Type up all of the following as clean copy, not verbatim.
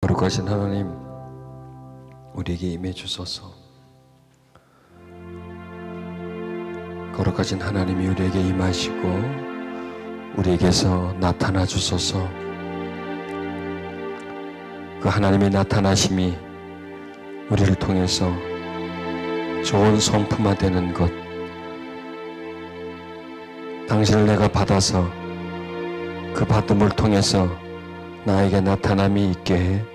거룩하신 하나님, 우리에게 임해 주소서. 거룩하신 하나님이 우리에게 임하시고 우리에게서 나타나 주소서. 그 하나님의 나타나심이 우리를 통해서 좋은 성품화 되는 것, 당신을 내가 받아서 그 받음을 통해서 나에게 나타남이 있게 해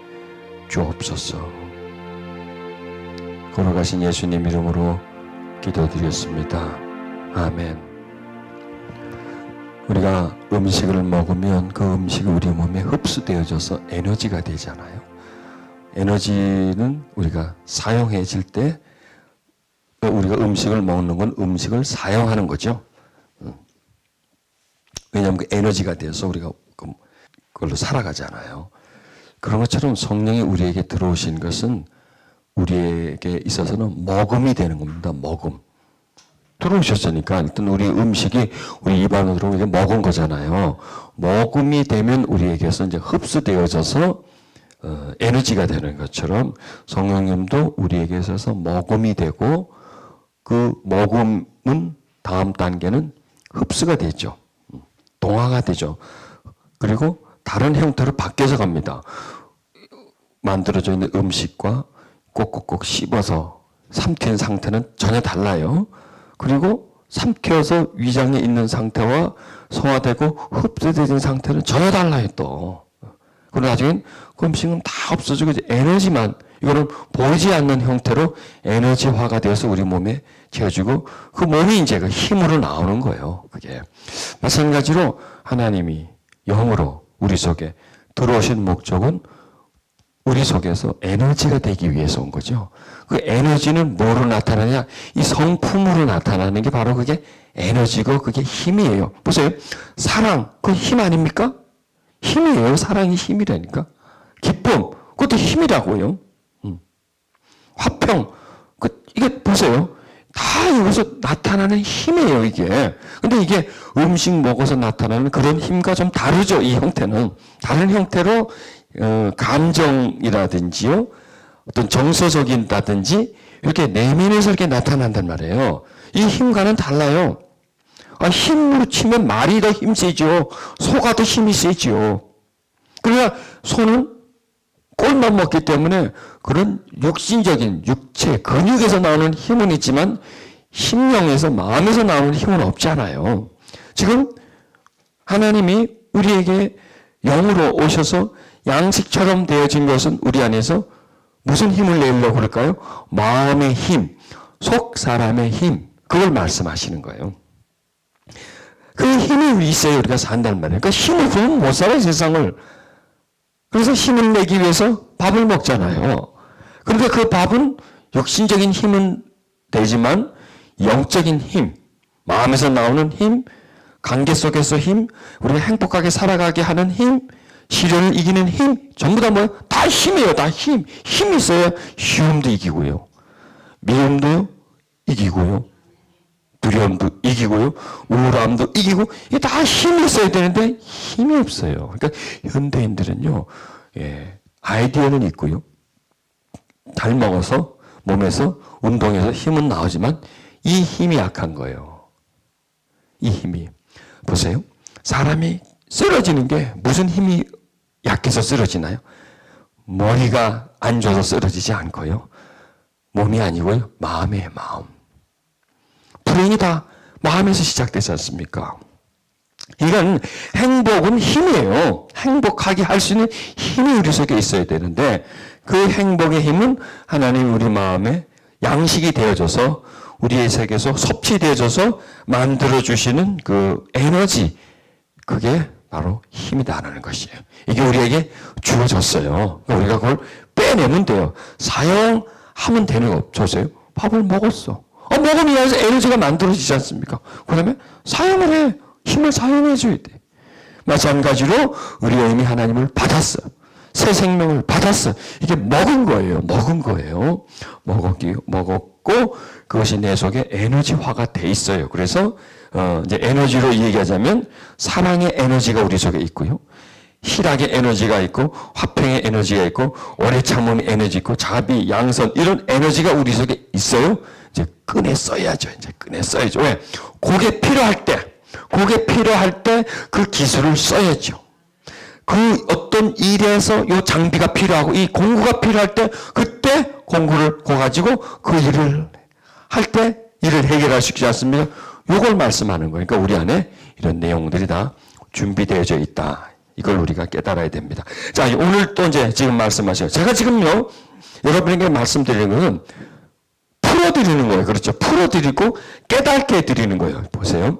주옵소서. 걸어가신 예수님 이름으로 기도드렸습니다. 아멘. 우리가 음식을 먹으면 그 음식이 우리 몸에 흡수되어져서 에너지가 되잖아요. 에너지는 우리가 사용해질 때, 우리가 음식을 먹는 건 음식을 사용하는 거죠. 왜냐하면 그 에너지가 돼서 우리가 그걸로 살아가잖아요. 그런 것처럼 성령이 우리에게 들어오신 것은 우리에게 있어서는 먹음이 되는 겁니다. 먹음. 들어오셨으니까 일단 우리 음식이 우리 입 안으로 들어오게 먹은 거잖아요. 먹음이 되면 우리에게서 이제 흡수되어져서 에너지가 되는 것처럼 성령님도 우리에게 있어서 먹음이 되고, 그 먹음은 다음 단계는 흡수가 되죠. 동화가 되죠. 그리고 다른 형태로 바뀌어서 갑니다. 만들어져 있는 음식과 꼭꼭꼭 씹어서 삼킨 상태는 전혀 달라요. 그리고 삼켜서 위장에 있는 상태와 소화되고 흡수되는 상태는 전혀 달라요 또. 그리고 나중엔 그 음식은 다 없어지고 이제 에너지만, 이거는 보이지 않는 형태로 에너지화가 되어서 우리 몸에 채워지고, 그 몸이 이제 그 힘으로 나오는 거예요. 그게 마찬가지로 하나님이 영으로 우리 속에 들어오신 목적은 우리 속에서 에너지가 되기 위해서 온 거죠. 그 에너지는 뭐로 나타나냐? 이 성품으로 나타나는 게 바로 그게 에너지고 그게 힘이에요. 보세요. 사랑, 그 힘 아닙니까? 힘이에요. 사랑이 힘이라니까. 기쁨, 그것도 힘이라고요. 화평, 이게 보세요. 다 여기서 나타나는 힘이에요, 이게. 근데 이게 음식 먹어서 나타나는 그런 힘과 좀 다르죠, 이 형태는. 다른 형태로, 감정이라든지요, 어떤 정서적인다든지, 이렇게 내면에서 이렇게 나타난단 말이에요. 이 힘과는 달라요. 힘으로 치면 말이 더 힘세죠. 소가 더 힘이 세죠. 그러니까 소는 꼴만 먹기 때문에 그런 육신적인 육체, 근육에서 나오는 힘은 있지만 심령에서, 마음에서 나오는 힘은 없잖아요. 지금 하나님이 우리에게 영으로 오셔서 양식처럼 되어진 것은 우리 안에서 무슨 힘을 내려고 그럴까요? 마음의 힘, 속 사람의 힘, 그걸 말씀하시는 거예요. 그 힘이 있어야 우리가 산단 말이에요. 그러니까 힘을 없으면 못 살아요, 세상을. 그래서 힘을 내기 위해서 밥을 먹잖아요. 그런데 그 밥은 육신적인 힘은 되지만 영적인 힘, 마음에서 나오는 힘, 관계 속에서 힘, 우리가 행복하게 살아가게 하는 힘, 시련을 이기는 힘, 전부 다 뭐예요? 다 힘이에요. 다 힘. 힘이 있어야 쉬움도 이기고요. 미움도 이기고요. 두려움도 이기고요. 우울함도 이기고, 이게 다 힘이 있어야 되는데 힘이 없어요. 그러니까 현대인들은요, 아이디어는 있고요. 잘 먹어서 몸에서 운동해서 힘은 나오지만 이 힘이 약한 거예요. 이 힘이. 보세요. 사람이 쓰러지는 게 무슨 힘이 약해서 쓰러지나요? 머리가 안 좋아서 쓰러지지 않고요. 몸이 아니고요. 마음이에요, 마음. 불행이 다 마음에서 시작되지 않습니까? 이건 행복은 힘이에요. 행복하게 할 수 있는 힘이 우리 속에 있어야 되는데, 그 행복의 힘은 하나님 우리 마음에 양식이 되어져서 우리의 세계에서 섭취되어져서 만들어주시는 그 에너지, 그게 바로 힘이다라는 것이에요. 이게 우리에게 주어졌어요. 우리가 그걸 빼내면 돼요. 사용하면 되는 거 없어요. 밥을 먹었어. 먹으면 에너지가 만들어지지 않습니까? 그 다음에 사용을 해. 힘을 사용해줘야 돼. 마찬가지로 우리가 이미 하나님을 받았어. 새 생명을 받았어. 이게 먹은 거예요. 먹은 거예요. 먹었고 그것이 내 속에 에너지화가 돼 있어요. 그래서 이제 에너지로 얘기하자면 사랑의 에너지가 우리 속에 있고요. 희락의 에너지가 있고 화평의 에너지가 있고 오래 참음의 에너지 있고 자비, 양선 이런 에너지가 우리 속에 있어요. 이제 꺼내 써야죠. 이제 꺼내 써야죠. 왜? 그게 필요할 때 그 기술을 써야죠. 그 어떤 일에서 요 장비가 필요하고 이 공구가 필요할 때 그때 공구를 가지고 그 일을 할 때 일을 해결할 수 있지 않습니까? 요걸 말씀하는 거예요. 그러니까 우리 안에 이런 내용들이 다 준비되어져 있다. 이걸 우리가 깨달아야 됩니다. 자, 오늘 또 이제 지금 말씀하셔요. 제가 지금요, 여러분에게 말씀드리는 것은 풀어드리는 거예요. 그렇죠. 풀어드리고 깨닫게 해드리는 거예요. 보세요.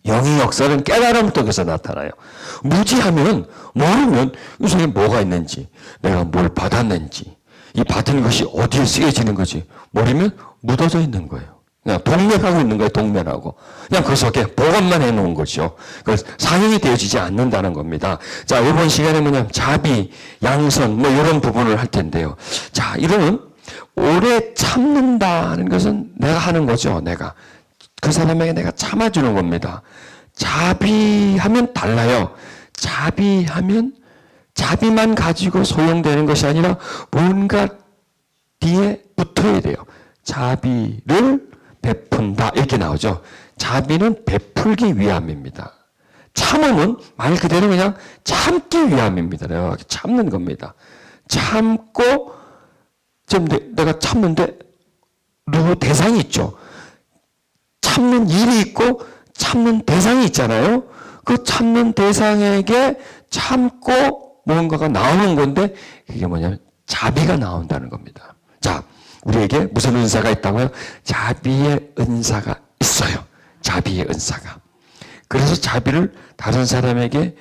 영의 역사는 깨달음을 통해서 나타나요. 무지하면, 모르면 이 속에 뭐가 있는지, 내가 뭘 받았는지, 이 받은 것이 어디에 쓰여지는 거지, 모르면 묻어져 있는 거예요. 그냥 동면하고 있는 거예요. 동면하고. 그냥 그 속에 보관만 해놓은 거죠. 그래서 사용이 되어지지 않는다는 겁니다. 자, 이번 시간에 뭐냐면 자비, 양선 뭐 이런 부분을 할 텐데요. 자, 이런 오래 참는다는 것은 내가 하는 거죠. 내가. 그 사람에게 내가 참아주는 겁니다. 자비하면 달라요. 자비하면 자비만 가지고 소용되는 것이 아니라 뭔가 뒤에 붙어야 돼요. 자비를 베푼다 이렇게 나오죠. 자비는 베풀기 위함입니다. 참음은 말 그대로 그냥 참기 위함입니다. 내가 참는 겁니다. 참고 좀 내가 참는데 누구 대상이 있죠. 참는 일이 있고 참는 대상이 있잖아요. 그 참는 대상에게 참고 뭔가가 나오는 건데 그게 뭐냐면 자비가 나온다는 겁니다. 자, 우리에게 무슨 은사가 있다고요? 자비의 은사가 있어요. 자비의 은사가. 그래서 자비를 다른 사람에게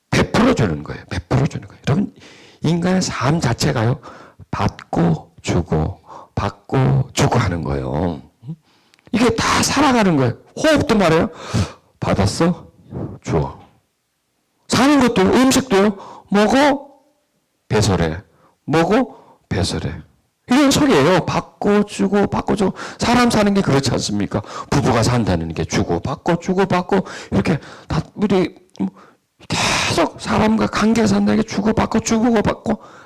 베풀어 주는 거예요. 베풀어 주는 거예요. 여러분, 인간의 삶 자체가요. 받고 주고 하는 거예요. 이게 다 살아가는 거예요. 호흡도 말해요. 받았어? 줘. 사는 것도 음식도요. 먹어? 배설해. 먹어? 배설해. 이런 소리예요. 받고 주고. 사람 사는 게 그렇지 않습니까? 부부가 산다는 게 주고 받고 이렇게 다 우리 계속 사람과 관계가 산다는 게 주고 받고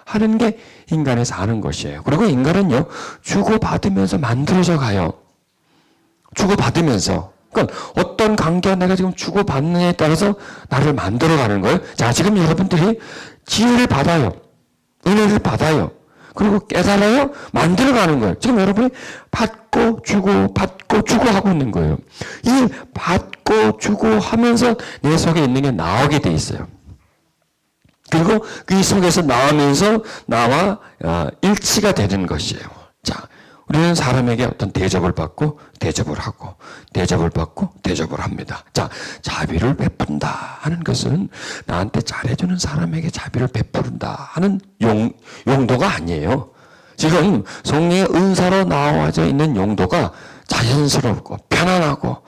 하는 게 인간의 사는 것이에요. 그리고 인간은요. 주고 받으면서 만들어져 가요. 주고 받으면서. 그러니까 어떤 관계가 내가 지금 주고 받느냐에 따라서 나를 만들어 가는 거예요. 자, 지금 여러분들이 지혜를 받아요. 은혜를 받아요. 그리고 깨달아요. 만들어가는 거예요. 지금 여러분이 받고 주고 하고 있는 거예요. 이 받고 주고 하면서 내 속에 있는 게 나오게 돼 있어요. 그리고 그 속에서 나오면서 나와 일치가 되는 것이에요. 자, 우리는 사람에게 어떤 대접을 받고 대접을 하고 대접을 받고 대접을 합니다. 자, 자비를 베푼다 하는 것은 나한테 잘해주는 사람에게 자비를 베푼다 하는 용도가 아니에요. 지금 성령의 은사로 나와져 있는 용도가 자연스럽고 편안하고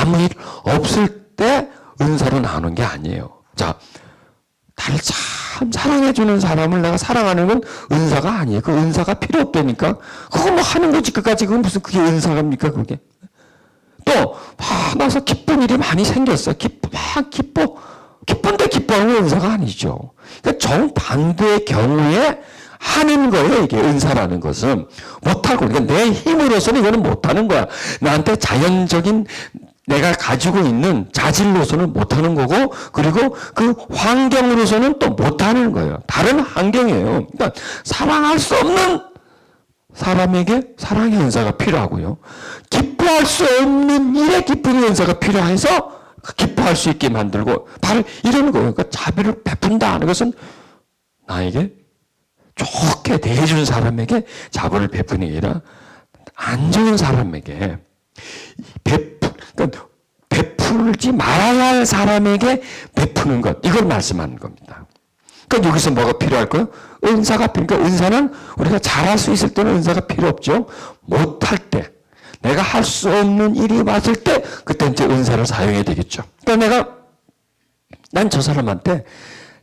아무 일 없을 때 은사로 나오는 게 아니에요. 자, 나를 참 사랑해주는 사람을 내가 사랑하는 건 은사가 아니에요. 그 은사가 필요 없다니까. 그거 뭐 하는 거지. 끝까지 그건 무슨 그게 은사입니까, 그게. 또, 나서 기쁜 일이 많이 생겼어. 기쁜데 기뻐하는 건 은사가 아니죠. 그러니까 정반대의 경우에 하는 거예요, 이게 은사라는 것은. 못하고. 그러니까 내 힘으로서는 이거는 못하는 거야. 나한테 자연적인 내가 가지고 있는 자질로서는 못하는 거고, 그리고 그 환경으로서는 또 못하는 거예요. 다른 환경이에요. 그러니까 사랑할 수 없는 사람에게 사랑의 은사가 필요하고요. 기뻐할 수 없는 일에 기쁨의 은사가 필요해서 기뻐할 수 있게 만들고, 바로 이런 거예요. 그러니까 자비를 베푼다 하는 것은 나에게 좋게 대해준 사람에게 자비를 베푸는 게 아니라 안 좋은 사람에게 그러니까 베풀지 말아야 할 사람에게 베푸는 것, 이걸 말씀하는 겁니다. 그러니까 여기서 뭐가 필요할까요? 은사가 필요하니까 은사는 우리가 잘할 수 있을 때는 은사가 필요 없죠. 못할 때, 내가 할 수 없는 일이 왔을 때 그때 이제 은사를 사용해야 되겠죠. 그러니까 난 저 사람한테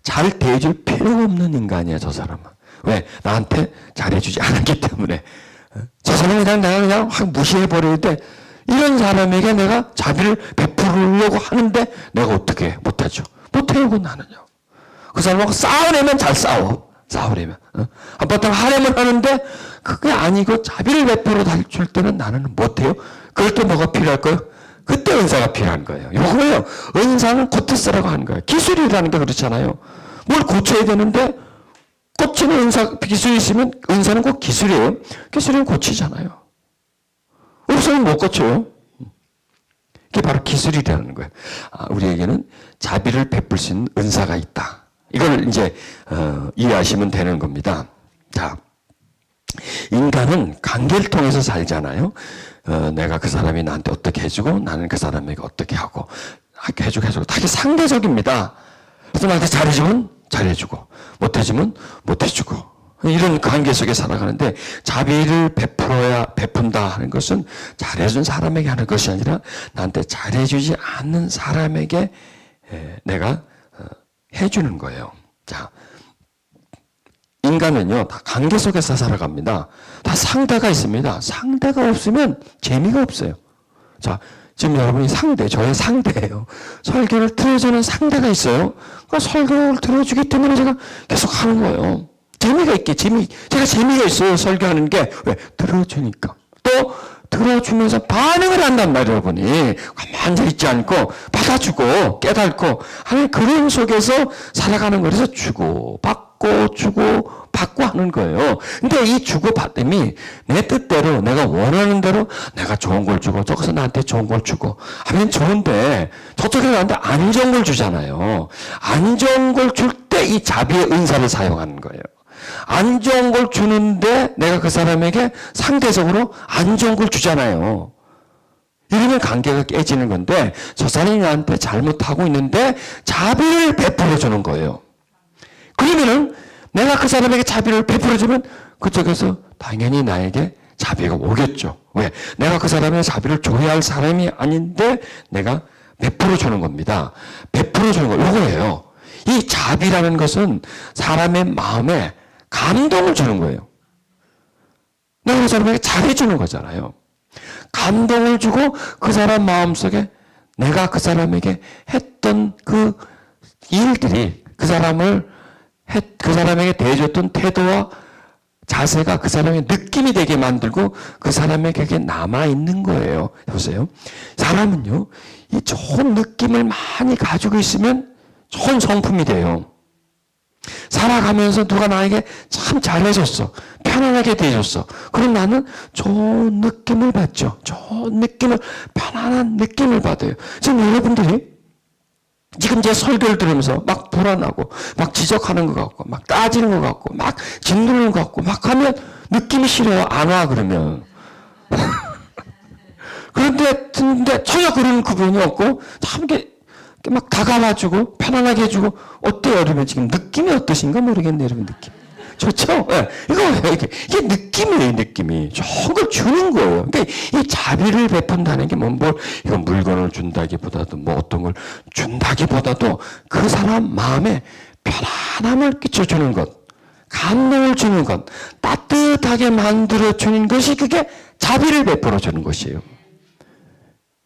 잘 대해줄 필요가 없는 인간이야, 저 사람은. 왜? 나한테 잘해주지 않았기 때문에. 저 사람이 내가 그냥 확 무시해버릴 때 이런 사람에게 내가 자비를 베풀려고 하는데 내가 어떻게 못하죠? 못해요, 나는요. 그 사람하고 싸우려면 잘 싸우려면. 한바탕 하려면 하는데 그게 아니고 자비를 베풀어 줄 때는 나는 못해요. 그럴 때 뭐가 필요할까요? 그때 은사가 필요한 거예요. 요거예요. 은사는 고트스라고 하는 거예요. 기술이라는 게 그렇잖아요. 뭘 고쳐야 되는데 고치는 은사, 기술이 있으면 은사는 꼭 기술이에요. 기술은 고치잖아요. 없으면 못 고쳐요. 그게 바로 기술이라는 거예요. 우리에게는 자비를 베풀 수 있는 은사가 있다. 이걸 이제 이해하시면 되는 겁니다. 자, 인간은 관계를 통해서 살잖아요. 내가 그 사람이 나한테 어떻게 해주고 나는 그 사람에게 어떻게 하고 해주고 다 상대적입니다. 그래서 나한테 잘해주면 잘해주고 못해주면 못해주고 이런 관계 속에 살아가는데 자비를 베푼다 하는 것은 잘해준 사람에게 하는 것이 아니라 나한테 잘해주지 않는 사람에게 내가 해주는 거예요. 자, 인간은요, 다 관계 속에서 살아갑니다. 다 상대가 있습니다. 상대가 없으면 재미가 없어요. 자, 지금 여러분이 저의 상대예요. 설교를 들어주는 상대가 있어요. 그러니까 설교를 들어주기 때문에 제가 계속 하는 거예요. 재미가 있게, 제가 재미가 있어요. 설교하는 게. 왜? 들어주니까. 또, 들어주면서 반응을 한단 말이에요, 여러분이. 가만히 있지 않고, 받아주고, 깨닫고, 하는 그런 속에서 살아가는 거라서 주고, 받고 하는 거예요. 근데 이 주고받음이 내 뜻대로, 내가 원하는 대로 내가 좋은 걸 주고, 저기서 나한테 좋은 걸 주고, 하면 좋은데, 저쪽에 나한테 안 좋은 걸 주잖아요. 안 좋은 걸 줄 때 이 자비의 은사를 사용하는 거예요. 안 좋은 걸 주는데 내가 그 사람에게 상대적으로 안 좋은 걸 주잖아요. 이러면 관계가 깨지는 건데 저 사람이 나한테 잘못하고 있는데 자비를 베풀어 주는 거예요. 그러면은 내가 그 사람에게 자비를 베풀어 주면 그쪽에서 당연히 나에게 자비가 오겠죠. 왜? 내가 그 사람의 자비를 줘야 할 사람이 아닌데 내가 베풀어 주는 겁니다. 베풀어 주는 거 이거예요. 이 자비라는 것은 사람의 마음에 감동을 주는 거예요. 내가 그 사람에게 잘해주는 거잖아요. 감동을 주고 그 사람 마음속에 내가 그 사람에게 했던 그 일들이 그 사람에게 대해줬던 태도와 자세가 그 사람의 느낌이 되게 만들고 그 사람에게 그게 남아있는 거예요. 보세요. 사람은요, 이 좋은 느낌을 많이 가지고 있으면 좋은 성품이 돼요. 살아가면서 누가 나에게 참 잘해줬어. 편안하게 대해줬어. 그럼 나는 좋은 느낌을 받죠. 좋은 느낌을, 편안한 느낌을 받아요. 지금 여러분들이 지금 제 설교를 들으면서 막 불안하고, 막 지적하는 것 같고, 막 따지는 것 같고, 막 짓누르는 것 같고, 막 하면 느낌이 싫어요. 안 와, 그러면. 그런데 전혀 그런 구분이 없고, 참 이렇게 막 다가와주고 편안하게 해주고 어때요? 여러분 지금 느낌이 어떠신가 모르겠네요. 여러분 느낌 좋죠? 네. 이게 느낌이에요. 느낌이 좋은 걸 주는 거예요. 그러니까 이 자비를 베푼다는 게 이건 물건을 준다기보다도 뭐 어떤 걸 준다기보다도 그 사람 마음에 편안함을 끼쳐주는 것, 감동을 주는 것, 따뜻하게 만들어주는 것이 그게 자비를 베풀어 주는 것이에요.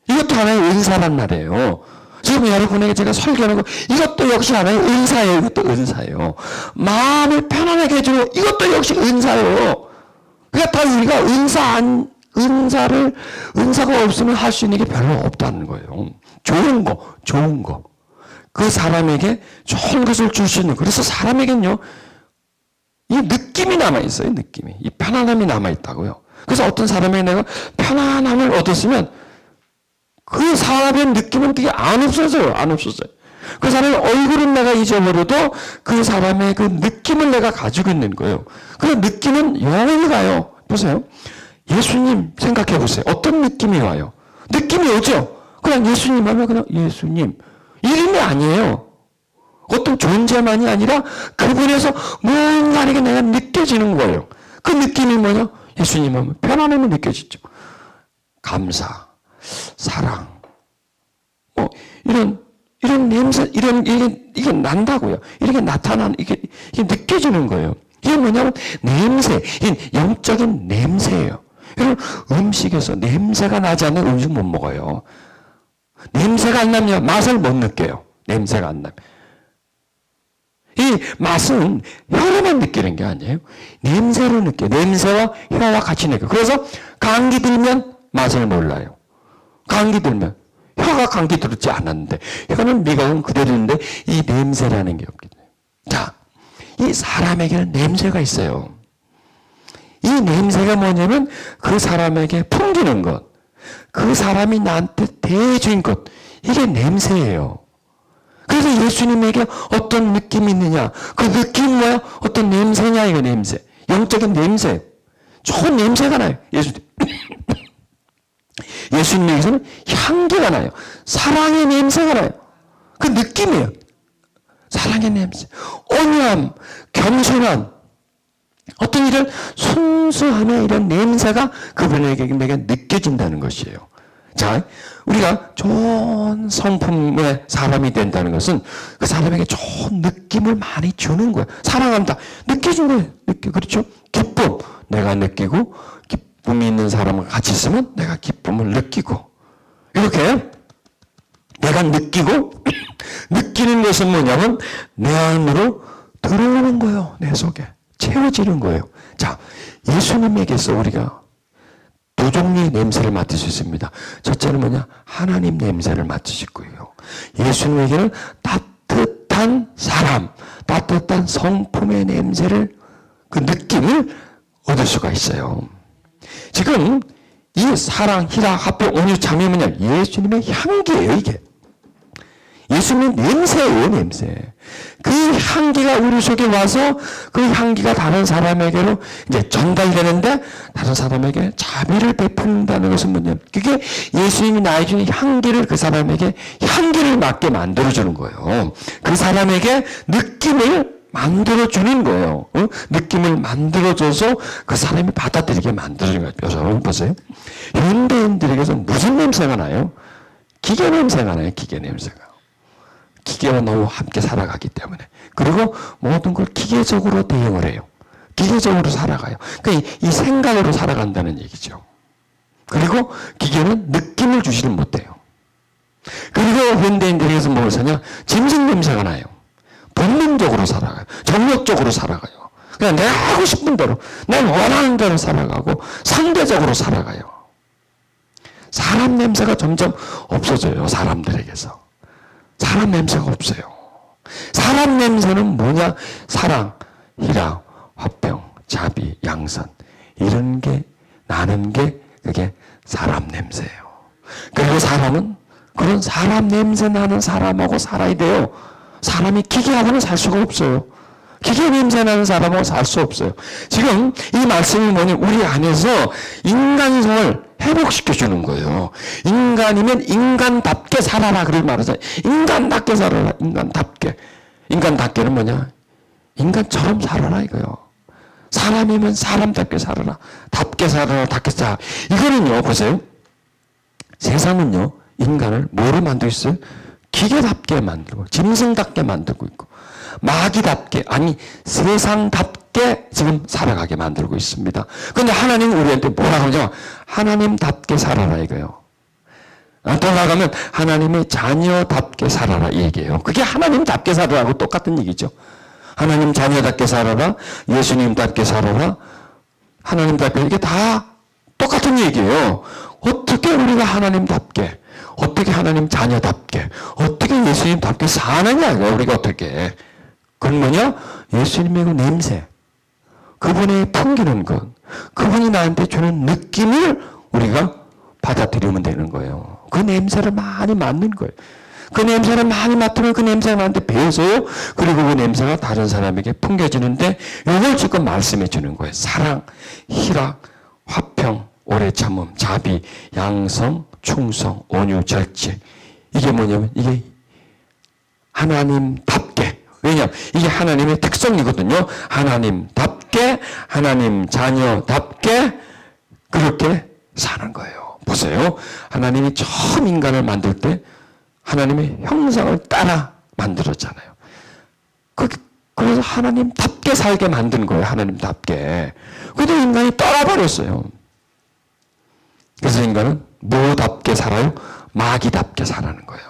이것도 하나의 은사란 말이에요. 지금 여러분에게 제가 설교하는 거 이것도 역시 하나의 은사예요. 이것도 은사예요. 마음을 편안하게 해주고 이것도 역시 은사예요. 그러니까 다 우리가 은사가 없으면 할 수 있는 게 별로 없다는 거예요. 좋은 거. 그 사람에게 좋은 것을 줄 수 있는 거. 그래서 사람에겐요, 이 느낌이 남아있어요. 느낌이. 이 편안함이 남아있다고요. 그래서 어떤 사람에게 내가 편안함을 얻었으면 그 사람의 느낌은 그게 안 없어져요. 그 사람의 얼굴은 내가 잊어버려도 그 사람의 그 느낌을 내가 가지고 있는 거예요. 그 느낌은 영원히 가요. 보세요. 예수님 생각해 보세요. 어떤 느낌이 와요? 느낌이 오죠? 그냥 예수님 하면 그냥 예수님. 이름이 아니에요. 어떤 존재만이 아니라 그분에서 뭔가 내가 느껴지는 거예요. 그 느낌이 뭐냐? 예수님 하면 편안함이 느껴지죠. 감사. 사랑, 이런 냄새, 이게 난다고요. 이렇게 이게 느껴지는 거예요. 이게 뭐냐면 이게 영적인 냄새예요. 여러분, 음식에서 냄새가 나지 않는 음식 못 먹어요. 냄새가 안 나면 맛을 못 느껴요. 냄새가 안 나면. 이 맛은 혀로만 느끼는 게 아니에요. 냄새로 느껴요. 냄새와 혀와 같이 느껴요. 그래서 감기 들면 맛을 몰라요. 감기 들면 혀가 감기 들었지 않았는데 혀는 미각은 그대로인데 이 냄새라는 게 없기 때문에. 자, 이 사람에게는 냄새가 있어요. 이 냄새가 뭐냐면 그 사람에게 풍기는 것, 그 사람이 나한테 대해준 것, 이게 냄새예요. 그래서 예수님에게 어떤 느낌이 있느냐, 그 느낌 뭐야? 어떤 냄새냐, 이거 냄새. 영적인 냄새. 좋은 냄새가 나요. 예수님에게서는 향기가 나요. 사랑의 냄새가 나요. 그 느낌이에요. 사랑의 냄새. 온유함, 겸손함, 어떤 이런 순수함의 이런 냄새가 그분에게 느껴진다는 것이에요. 자, 우리가 좋은 성품의 사람이 된다는 것은 그 사람에게 좋은 느낌을 많이 주는 거예요. 사랑한다. 느껴준 거예요. 그렇죠? 기쁨. 내가 느끼고, 기쁨이 있는 사람과 같이 있으면 내가 기쁨을 느끼고. 이렇게 내가 느끼고, 느끼는 것은 뭐냐면 내 안으로 들어오는 거예요. 내 속에. 채워지는 거예요. 자, 예수님에게서 우리가 두 종류의 냄새를 맡을 수 있습니다. 첫째는 뭐냐? 하나님 냄새를 맡으실 거예요. 예수님에게는 따뜻한 사람, 따뜻한 성품의 냄새를, 그 느낌을 얻을 수가 있어요. 지금 이 사랑, 희락, 화평, 온유, 참이 뭐냐? 예수님의 향기예요, 이게. 예수님의 냄새예요, 냄새. 그 향기가 우리 속에 와서 그 향기가 다른 사람에게로 이제 전달되는데 다른 사람에게 자비를 베푼다는 것은 뭐냐? 그게 예수님이 나의 주는 향기를 그 사람에게 향기를 맡게 만들어주는 거예요. 그 사람에게 느낌을 만들어주는 거예요. 느낌을 만들어줘서 그 사람이 받아들이게 만들어주는 거예요. 여러분 보세요. 현대인들에게서 무슨 냄새가 나요? 기계 냄새가 나요, 기계 냄새가. 기계와 너무 함께 살아가기 때문에. 그리고 모든 걸 기계적으로 대응을 해요. 기계적으로 살아가요. 그러니까 이 생각으로 살아간다는 얘기죠. 그리고 기계는 느낌을 주지를 못해요. 그리고 현대인들에게서 뭘 사냐? 짐승 냄새가 나요. 본능적으로 살아가요. 정력적으로 살아가요. 그냥 내가 하고 싶은 대로, 내가 원하는 대로 살아가고 상대적으로 살아가요. 사람 냄새가 점점 없어져요. 사람들에게서. 사람 냄새가 없어요. 사람 냄새는 뭐냐? 사랑, 희락, 화평, 자비, 양선. 이런 게 나는 게 그게 사람 냄새예요. 그리고 사람은 그런 사람 냄새 나는 사람하고 살아야 돼요. 사람이 기계하고는 살 수가 없어요. 기계 냄새 나는 사람하고 살 수 없어요. 지금 이 말씀이 뭐냐? 우리 안에서 인간성을 회복시켜주는 거예요. 인간이면 인간답게 살아라. 그걸 말하잖아요. 인간답게 살아라. 인간답게. 인간답게는 뭐냐? 인간처럼 살아라 이거요. 사람이면 사람답게 살아라. 답게 살아라. 답게 살아라. 이거는요. 보세요. 세상은요. 인간을 뭐로 만들고 있어요? 기계답게 만들고 짐승답게 만들고 있고 마귀답게 아니 세상답게 지금 살아가게 만들고 있습니다. 그런데 하나님은 우리한테 뭐라고 하죠? 하나님답게 살아라 이거예요. 또 나가면 하나님의 자녀답게 살아라 이 얘기예요. 그게 하나님답게 살아라고 똑같은 얘기죠. 하나님 자녀답게 살아라, 예수님답게 살아라, 하나님답게 이게 다 똑같은 얘기예요. 어떻게 우리가 하나님답게, 어떻게 하나님 자녀답게, 어떻게 예수님답게 사느냐 우리가 어떻게. 그건 뭐냐? 예수님의 그 냄새, 그분의 풍기는 것, 그분이 나한테 주는 느낌을 우리가 받아들이면 되는 거예요. 그 냄새를 많이 맡는 거예요. 그 냄새를 많이 맡으면 그 냄새가 나한테 배어서요. 그리고 그 냄새가 다른 사람에게 풍겨지는데 이걸 지금 말씀해 주는 거예요. 사랑, 희락, 화평, 오래 참음, 자비, 양성, 충성, 온유, 절제. 이게 뭐냐면 이게 하나님답게. 왜냐하면 이게 하나님의 특성이거든요. 하나님답게, 하나님 자녀답게 그렇게 사는 거예요. 보세요. 하나님이 처음 인간을 만들 때 하나님의 형상을 따라 만들었잖아요. 그래서 하나님답게 살게 만든 거예요. 하나님답게. 그런데 인간이 떠나버렸어요. 그래서 인간은 뭐답게 살아요? 마귀답게 살아는 거예요.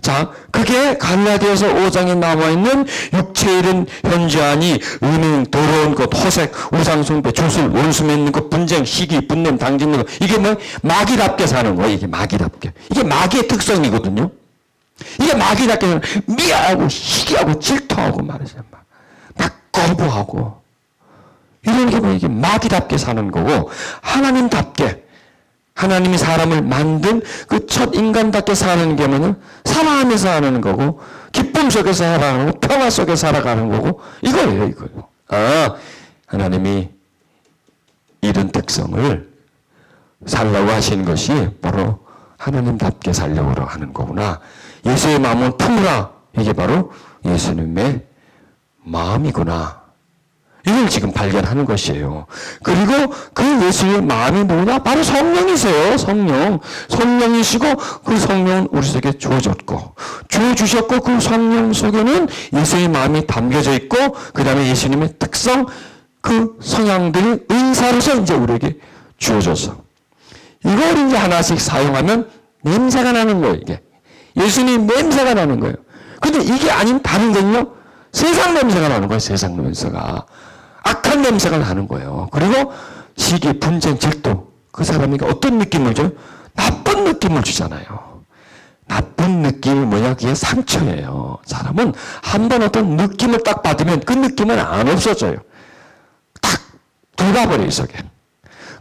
자, 그게 갈라디아서 5장에 나와 있는 육체의 일은 현저하니 음행, 더러운 것, 허색, 우상숭배, 주술, 원수 맺는 것, 분쟁, 시기, 분냄, 당짓는 것. 이게 뭐 마귀답게 사는 거예요. 이게 마귀답게. 이게 마귀의 특성이거든요. 이게 마귀답게 사는 미워하고 시기하고 질투하고 말이죠. 막 거부하고 이런 게 뭐 이게 마귀답게 사는 거고, 하나님답게 하나님이 사람을 만든 그 첫 인간답게 사는 게 뭐냐? 사랑하면서 사는 거고, 기쁨 속에서 살아가는 거고, 평화 속에 살아가는 거고, 이거예요, 이거요. 아, 하나님이 이런 특성을 살라고 하시는 것이 바로 하나님답게 살려고 하는 거구나. 예수의 마음을 품으라. 이게 바로 예수님의 마음이구나. 이걸 지금 발견하는 것이에요. 그리고 그 예수의 마음이 뭐냐? 바로 성령이세요. 성령. 성령이시고 그 성령은 우리 속에 주어졌고, 주어주셨고, 그 성령 속에는 예수의 마음이 담겨져 있고, 그 다음에 예수님의 특성, 그 성향들이 은사로서 이제 우리에게 주어져서 이걸 이제 하나씩 사용하면 냄새가 나는 거예요. 이게 예수님 냄새가 나는 거예요. 근데 이게 아닌 다른 건요, 세상 냄새가 나는 거예요. 세상 냄새가. 악한 냄새가 나는 거예요. 그리고 시기, 분쟁, 질투. 그 사람에게 어떤 느낌을 줘요? 나쁜 느낌을 주잖아요. 나쁜 느낌이 뭐냐? 그게 상처예요. 사람은 한번 어떤 느낌을 딱 받으면 그 느낌은 안 없어져요. 딱 들어가버려요, 속에.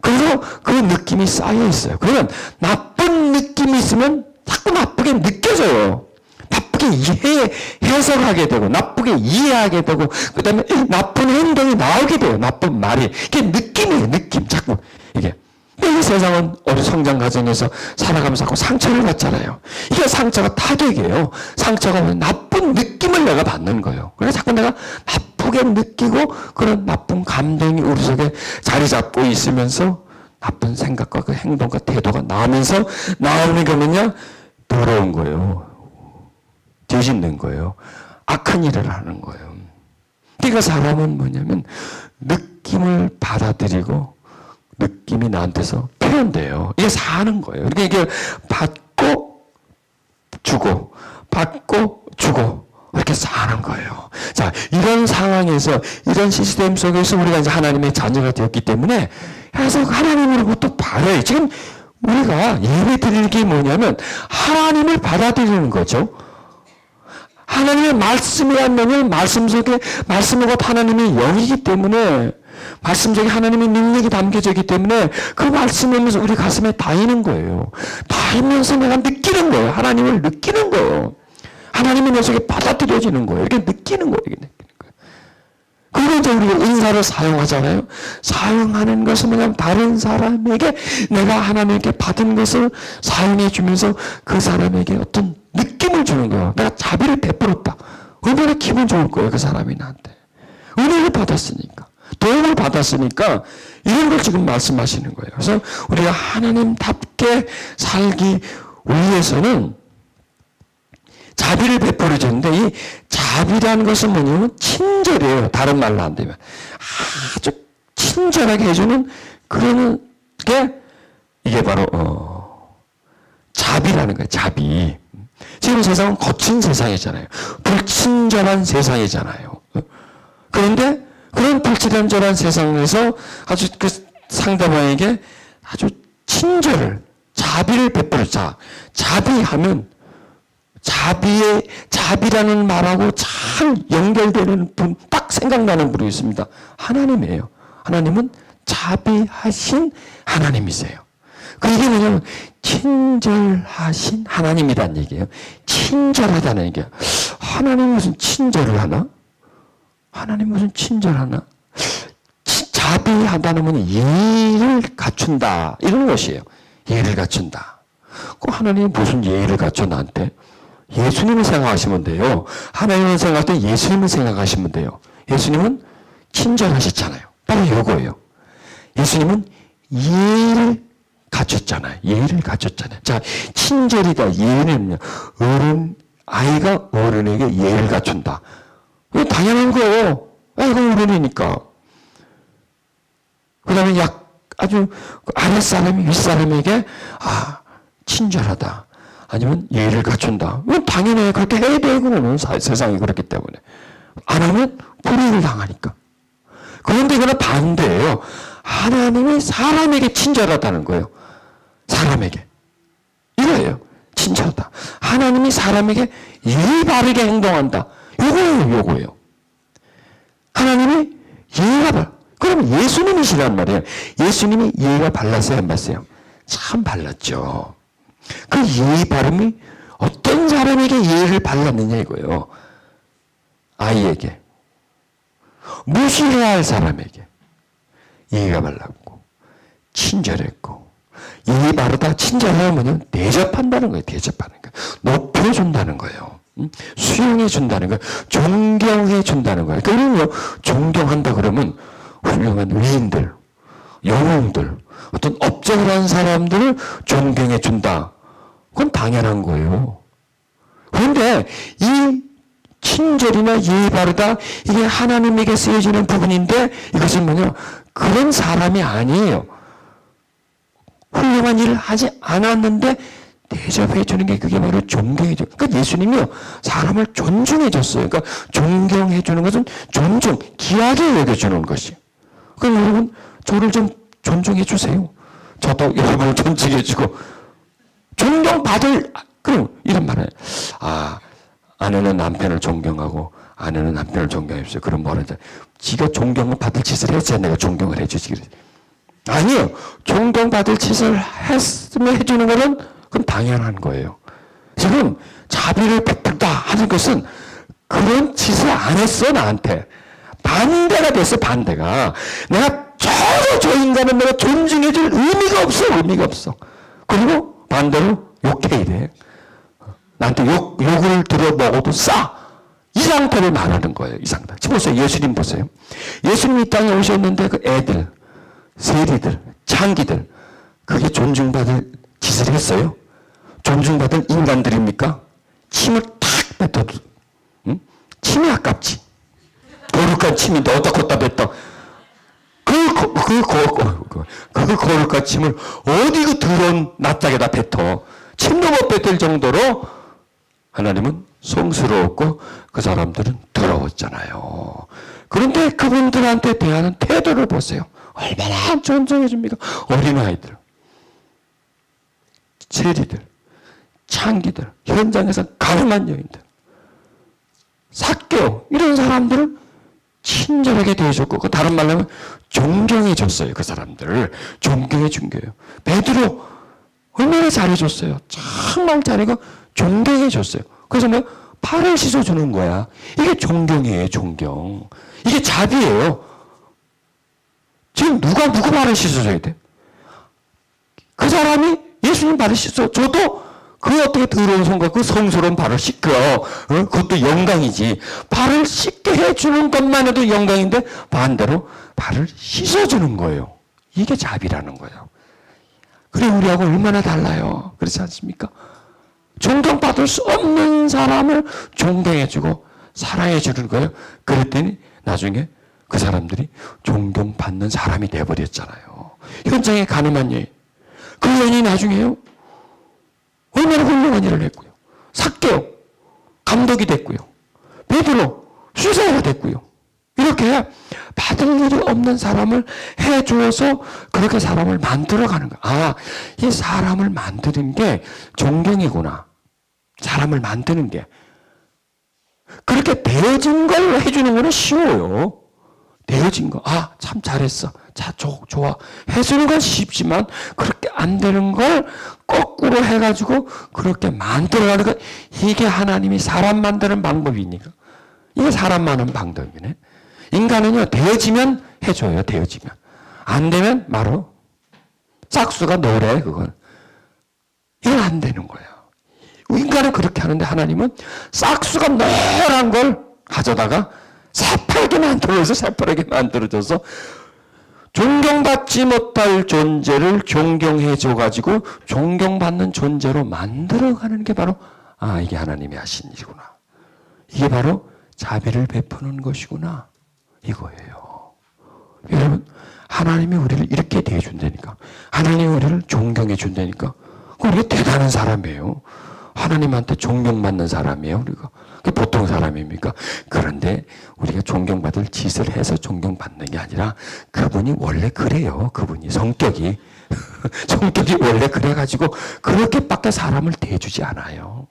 그래서 그 느낌이 쌓여 있어요. 그러면 나쁜 느낌이 있으면 자꾸 나쁘게 느껴져요. 나쁘게 해석하게 되고, 나쁘게 이해하게 되고, 그 다음에 나쁜 행동이 나오게 돼요. 나쁜 말이. 이게 느낌이에요, 느낌. 자꾸. 이게. 이 세상은 우리 성장 과정에서 살아가면서 자꾸 상처를 받잖아요. 이게 상처가 타격이에요. 상처가 나쁜 느낌을 내가 받는 거예요. 그래서 자꾸 내가 나쁘게 느끼고, 그런 나쁜 감정이 우리 속에 자리 잡고 있으면서 나쁜 생각과 그 행동과 태도가 나오면서 나오는 거는요, 더러운 거예요. 뒤집는 거예요. 악한 일을 하는 거예요. 그러니까 사람은 뭐냐면 느낌을 받아들이고 느낌이 나한테서 표현돼요. 이게 사는 거예요. 그러니까 이게 받고 주고 받고 주고 이렇게 사는 거예요. 자, 이런 상황에서 이런 시스템 속에서 우리가 이제 하나님의 자녀가 되었기 때문에 계속 하나님으로부터 받아요. 지금 우리가 예배 드리는 게 뭐냐면 하나님을 받아들이는 거죠. 하나님의 말씀이란 명은 말씀 속에, 말씀은 곧 하나님의 영이기 때문에, 말씀 속에 하나님의 능력이 담겨져 있기 때문에 그 말씀을 하면서 우리 가슴에 닿이는 거예요. 닿으면서 내가 느끼는 거예요. 하나님을 느끼는 거예요. 하나님의 내 속에 받아들여지는 거예요. 이렇게 느끼는 거예요. 이렇게 느끼는 거예요. 그리고 이제 우리가 은사를 사용하잖아요. 사용하는 것은 뭐냐면 다른 사람에게 내가 하나님께 받은 것을 사용해 주면서 그 사람에게 어떤 느낌을 주는 거예요. 내가 자비를 베풀었다. 얼마나 기분 좋을 거예요. 그 사람이 나한테. 은혜를 받았으니까. 도움을 받았으니까 이런 걸 지금 말씀하시는 거예요. 그래서 우리가 하나님답게 살기 위해서는 자비를 베풀어줬는데 이 자비라는 것은 뭐냐면 친절이에요. 다른 말로 안 되면. 아주 친절하게 해주는 그런 게 이게 바로 자비라는 거예요. 자비. 지금 세상은 거친 세상이잖아요. 불친절한 세상이잖아요. 그런데 그런 불친절한 세상에서 아주 그 상대방에게 아주 친절을, 자비를 베풀자. 자비하면 자비라는 말하고 잘 연결되는 분, 딱 생각나는 분이 있습니다. 하나님이에요. 하나님은 자비하신 하나님이세요. 그게 뭐냐면 친절하신 하나님이란 얘기예요. 친절하다는 얘기예요. 하나님 무슨 친절을 하나? 하나님 무슨 친절하나? 자비하다는 건 예의를 갖춘다 이런 것이에요. 예의를 갖춘다. 그 하나님이 무슨 예의를 갖춰 나한테? 예수님을 생각하시면 돼요. 하나님을 생각할 때 예수님을 생각하시면 돼요. 예수님은 친절하셨잖아요. 바로 이거예요. 예수님은 예의를 갖췄잖아요. 예의를 갖췄잖아요. 자, 친절이다. 예의는요. 아이가 어른에게 예의를 갖춘다. 이거 당연한 거예요. 아이가 어른이니까. 그 다음에 아주 아랫사람이 윗사람에게 친절하다. 아니면 예의를 갖춘다. 이건 당연히 그렇게 해야 되고는 세상이 그렇기 때문에. 안 하면 불이익을 당하니까. 그런데 이거는 반대예요. 하나님이 사람에게 친절하다는 거예요. 사람에게. 이거예요. 친절하다. 하나님이 사람에게 예의 바르게 행동한다. 요거예요. 하나님이 예의가 바르. 그럼 예수님이시란 말이에요. 예수님이 예의가 발랐어요, 안 발랐어요? 참 발랐죠. 그 예의 바름이 어떤 사람에게 예의를 발랐느냐 이거예요. 아이에게. 무시해야 할 사람에게 예의가 발랐고 친절했고. 예의 바르다 친절하면 뭐냐면 대접한다는 거예요. 대접하는 거예요. 높여준다는 거예요. 수용해준다는 거예요. 존경해준다는 거예요. 그러면 존경한다 그러면 훌륭한 위인들, 영웅들, 어떤 업적을 한 사람들을 존경해준다. 그건 당연한 거예요. 그런데 이 친절이나 예의 바르다 이게 하나님에게 쓰여지는 부분인데 이것은 뭐냐? 그런 사람이 아니에요. 훌륭한 일을 하지 않았는데 대접해 주는 게 그게 바로 존경해 줘. 그러니까 예수님이요 사람을 존중해 줬어요. 그러니까 존경해 주는 것은 존중, 귀하게 여겨 주는 것이. 그럼 여러분 저를 좀 존중해 주세요. 저도 여러분을 존중해 주고 존경받을 그럼 이런 말을 아내는 남편을 존경하고 아내는 남편을 존경해 주세요. 그럼 뭐라 하죠? 지가 존경을 받을 짓을 했어야 내가 존경을 해 주지 그래. 아니에요. 존경받을 짓을 했으면 해주는 것은 그건 당연한 거예요. 지금 자비를 베풀다 하는 것은 그런 짓을 안 했어 나한테. 반대가 됐어 반대가. 내가 저 인간은 내가 존중해줄 의미가 없어. 그리고 반대로 욕해야 돼. 나한테 욕을 들어 먹어도 싸. 이 상태를 말하는 거예요. 이 상태. 지금 보세요. 예수님 보세요. 예수님 이 땅에 오셨는데 그 애들 세리들, 창기들 그게 존중받을 짓을 했어요? 존중받을 인간들입니까? 침을 탁 뱉어도 침이 아깝지. 거룩한 침인데 어디다 걷다 뱉어. 그 거룩한 침을 어디 그 더러운 낯짝에다 뱉어. 침도 못 뱉을 정도로 하나님은 성스러웠고 그 사람들은 더러웠잖아요. 그런데 그분들한테 대하는 태도를 보세요. 얼마나 존중해 줍니까? 어린아이들, 세리들, 창기들, 현장에서 가늠한 여인들, 삭개오 이런 사람들을 친절하게 대해줬고 그 다른 말로 하면 존경해 줬어요. 그 사람들을 존경해 준 거예요. 베드로 얼마나 잘해줬어요. 정말 잘해고 존경해 줬어요. 그래서 뭐 팔을 씻어주는 거야. 이게 존경이에요. 존경. 이게 자비예요. 지금 누가 누구 발을 씻어줘야 돼? 그 사람이 예수님 발을 씻어줘도 그 어떻게 더러운 손과 그 성스러운 발을 씻겨. 그것도 영광이지. 발을 씻게 해주는 것만 해도 영광인데 반대로 발을 씻어주는 거예요. 이게 자비라는 거예요. 그래 우리하고 얼마나 달라요. 그렇지 않습니까? 존경받을 수 없는 사람을 존경해주고 사랑해주는 거예요. 그랬더니 나중에 그 사람들이 존경받는 사람이 돼버렸잖아요. 현장에 가늠한 여인. 그 여인이 나중에요. 얼마나 훌륭한 일을 했고요. 삭개오 감독이 됐고요. 베드로 수사가 됐고요. 이렇게 받을 일이 없는 사람을 해주어서 그렇게 사람을 만들어가는 거야. 이 사람을 만드는 게 존경이구나. 사람을 만드는 게. 그렇게 되어진 걸 해주는 거는 쉬워요. 되어진 거. 참 잘했어. 자, 좋아. 해주는 건 쉽지만 그렇게 안 되는 걸 거꾸로 해가지고 그렇게 만들어가는 것. 이게 하나님이 사람 만드는 방법이니까. 이게 사람 만드는 방법이네. 인간은요, 되어지면 해줘요. 되어지면. 안 되면 말어. 싹수가 노래 그건. 이건 안 되는 거예요. 인간은 그렇게 하는데 하나님은 싹수가 노란 걸 가져다가 새파랗게 만들어줘서 존경받지 못할 존재를 존경해줘가지고 존경받는 존재로 만들어가는 게 바로 이게 하나님이 하신 일이구나. 이게 바로 자비를 베푸는 것이구나. 이거예요. 여러분 하나님이 우리를 이렇게 대해준다니까. 하나님이 우리를 존경해준다니까. 우리가 대단한 사람이에요. 하나님한테 존경받는 사람이에요, 우리가. 그게 보통 사람입니까? 그런데 우리가 존경받을 짓을 해서 존경받는 게 아니라 그분이 원래 그래요. 그분이 성격이 원래 그래가지고 그렇게밖에 사람을 대해주지 않아요.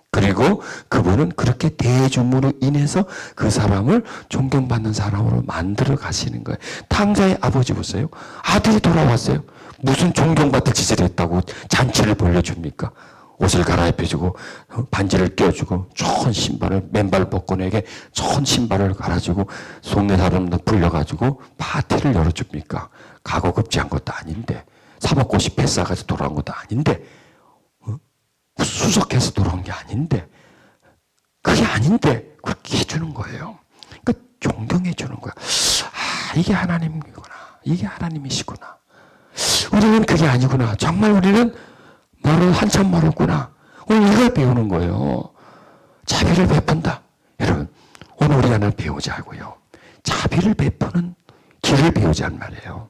그리고 그분은 그렇게 대해줌으로 인해서 그 사람을 존경받는 사람으로 만들어 가시는 거예요. 탕자의 아버지 보세요. 아들이 돌아왔어요. 무슨 존경받을 짓을 했다고 잔치를 벌려줍니까? 옷을 갈아입혀주고 반지를 껴주고 좋은 신발을 맨발 벗고에게 좋은 신발을 갈아주고 동네 사람들 불려가지고 파티를 열어줍니까? 가고 급제한 것도 아닌데 사법고시 패스해가지고 돌아온 것도 아닌데 수석해서 돌아온 게 아닌데 그게 아닌데 그렇게 해주는 거예요. 그러니까 존경해 주는 거야. 아, 이게 하나님이구나. 이게 하나님이시구나. 우리는 그게 아니구나. 정말 우리는 한참 멀었구나. 오늘 이걸 배우는 거예요. 자비를 베푼다. 여러분, 오늘 우리 하나 배우자고요. 자비를 베푸는 길을 배우자는 말이에요.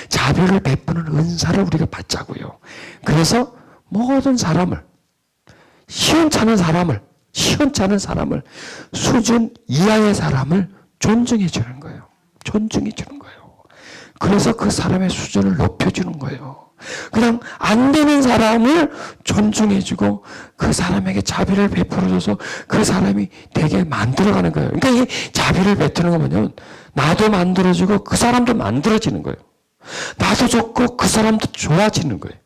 자비를 베푸는 은사를 우리가 받자고요. 그래서 모든 사람을, 시원찮은 사람을, 수준 이하의 사람을 존중해 주는 거예요. 존중해 주는 거예요. 그래서 그 사람의 수준을 높여주는 거예요. 그냥 안 되는 사람을 존중해주고 그 사람에게 자비를 베풀어줘서 그 사람이 되게 만들어가는 거예요. 그러니까 이 자비를 베푸는 건 뭐냐면 나도 만들어주고 그 사람도 만들어지는 거예요. 나도 좋고 그 사람도 좋아지는 거예요.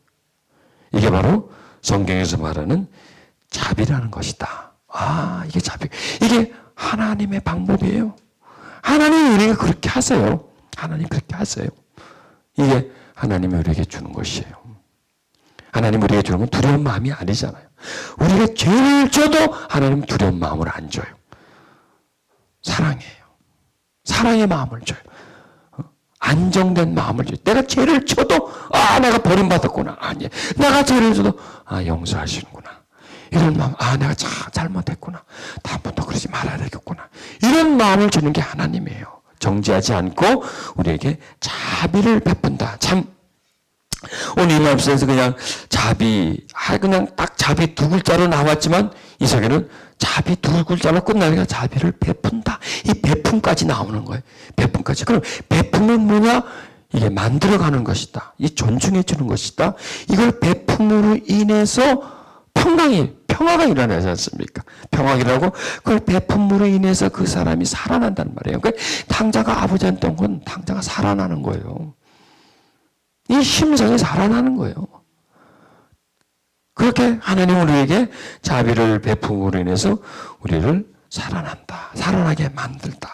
이게 바로 성경에서 말하는 자비라는 것이다. 아, 이게 자비. 이게 하나님의 방법이에요. 하나님이 우리가 그렇게 하세요. 하나님 그렇게 하세요. 이게 하나님이 우리에게 주는 것이에요. 하나님 우리에게 주는 건 두려운 마음이 아니잖아요. 우리가 죄를 져도 하나님은 두려운 마음을 안 줘요. 사랑이에요. 사랑의 마음을 줘요. 안정된 마음을 줘요. 내가 죄를 져도 내가 버림받았구나. 아니, 내가 죄를 져도 용서하시는구나. 이런 마음, 내가 잘못했구나. 다음부터 그러지 말아야 되겠구나. 이런 마음을 주는 게 하나님이에요. 정죄하지 않고 우리에게 자비를 베푼다. 참 오늘 이 말씀에서 그냥 자비, 그냥 딱 자비 두 글자로 나왔지만 이 속에는 자비 두 글자로 끝나니까 자비를 베푼다. 이 베품까지 나오는 거예요. 베품까지. 그럼 베품은 뭐냐? 이게 만들어가는 것이다. 이 존중해 주는 것이다. 이걸 베품으로 인해서 평화가 일어나지 않습니까? 평화이라고 그걸 베품으로 인해서 그 사람이 살아난다는 말이에요. 그러니까 탕자가 아버지한테 온 건 탕자가 살아나는 거예요. 이 심성이 살아나는 거예요. 그렇게 하나님 우리에게 자비를 베품으로 인해서 우리를 살아나게 만들다.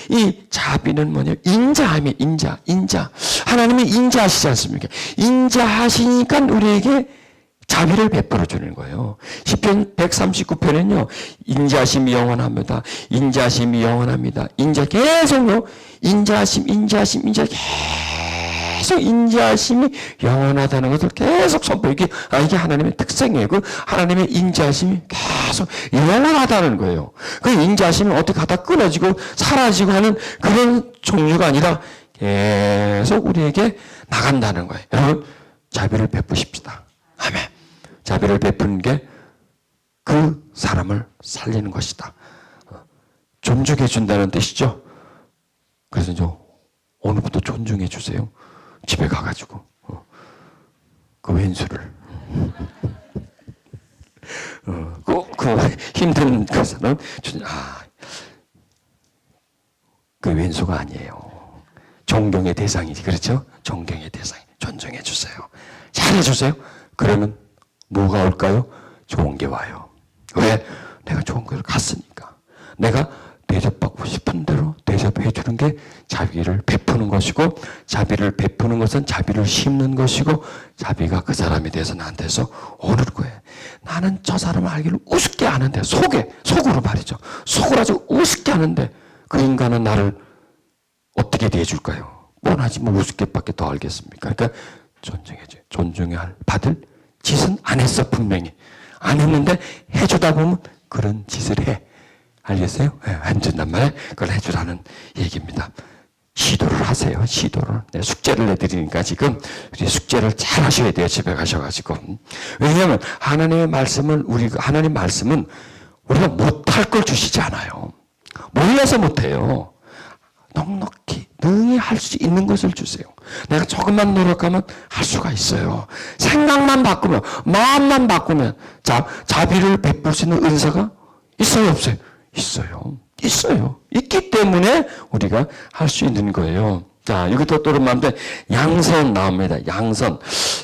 이 자비는 뭐냐? 인자함이 인자. 하나님이 인자하시지 않습니까? 인자하시니까 우리에게 자비를 베풀어 주는 거예요. 시편 139편은요. 인자심이 영원합니다. 인자심이 영원합니다. 계속요. 인자심 계속 인자심이 영원하다는 것을 계속 선포하기. 이게 하나님의 특성이에요. 그 하나님의 인자심이 계속 영원하다는 거예요. 그 인자심이 어떻게 하다 끊어지고 사라지고 하는 그런 종류가 아니라 계속 우리에게 나간다는 거예요. 여러분, 자비를 베푸십시다. 아멘. 자비를 베푸는 게 그 사람을 살리는 것이다. 존중해 준다는 뜻이죠. 그래서 이제 오늘부터 존중해 주세요. 집에 가가지고 그 왼수를 그 힘든 그 사람 그 왼수가 아니에요. 존경의 대상이지. 그렇죠? 존경의 대상. 존중해 주세요. 잘해 주세요. 그러면 뭐가 올까요? 좋은 게 와요. 왜? 내가 좋은 걸 갔으니까. 내가 대접받고 싶은 대로 대접해 주는 게 자비를 베푸는 것이고, 자비를 베푸는 것은 자비를 심는 것이고, 자비가 그 사람에 대해서 나한테서 오는 거예요. 나는 저 사람을 알기를 우습게 아는데, 속으로 말이죠. 속으로 아주 우습게 아는데 그 인간은 나를 어떻게 대해줄까요? 뻔하지 뭐 우습게밖에 더 알겠습니까? 그러니까 존중해줘요. 존중해야 받을 짓은 안 했어. 분명히 안 했는데 해주다 보면 그런 짓을 해. 알겠어요? 안 준단 말이에요. 그걸 해주라는 얘기입니다. 시도를 하세요. 시도를. 네, 숙제를 내드리니까 지금 숙제를 잘 하셔야 돼요. 집에 가셔가지고. 왜냐하면 하나님 말씀은 우리가 못할 걸 주시지 않아요. 몰라서 못해요. 넉넉히 능히 할 수 있는 것을 주세요. 내가 조금만 노력하면 할 수가 있어요. 생각만 바꾸면, 마음만 바꾸면 자비를 베풀 수 있는 은사가 있어요, 없어요? 있어요. 있어요. 있기 때문에 우리가 할 수 있는 거예요. 자, 이것도 또 마음대 양선 나옵니다. 양선.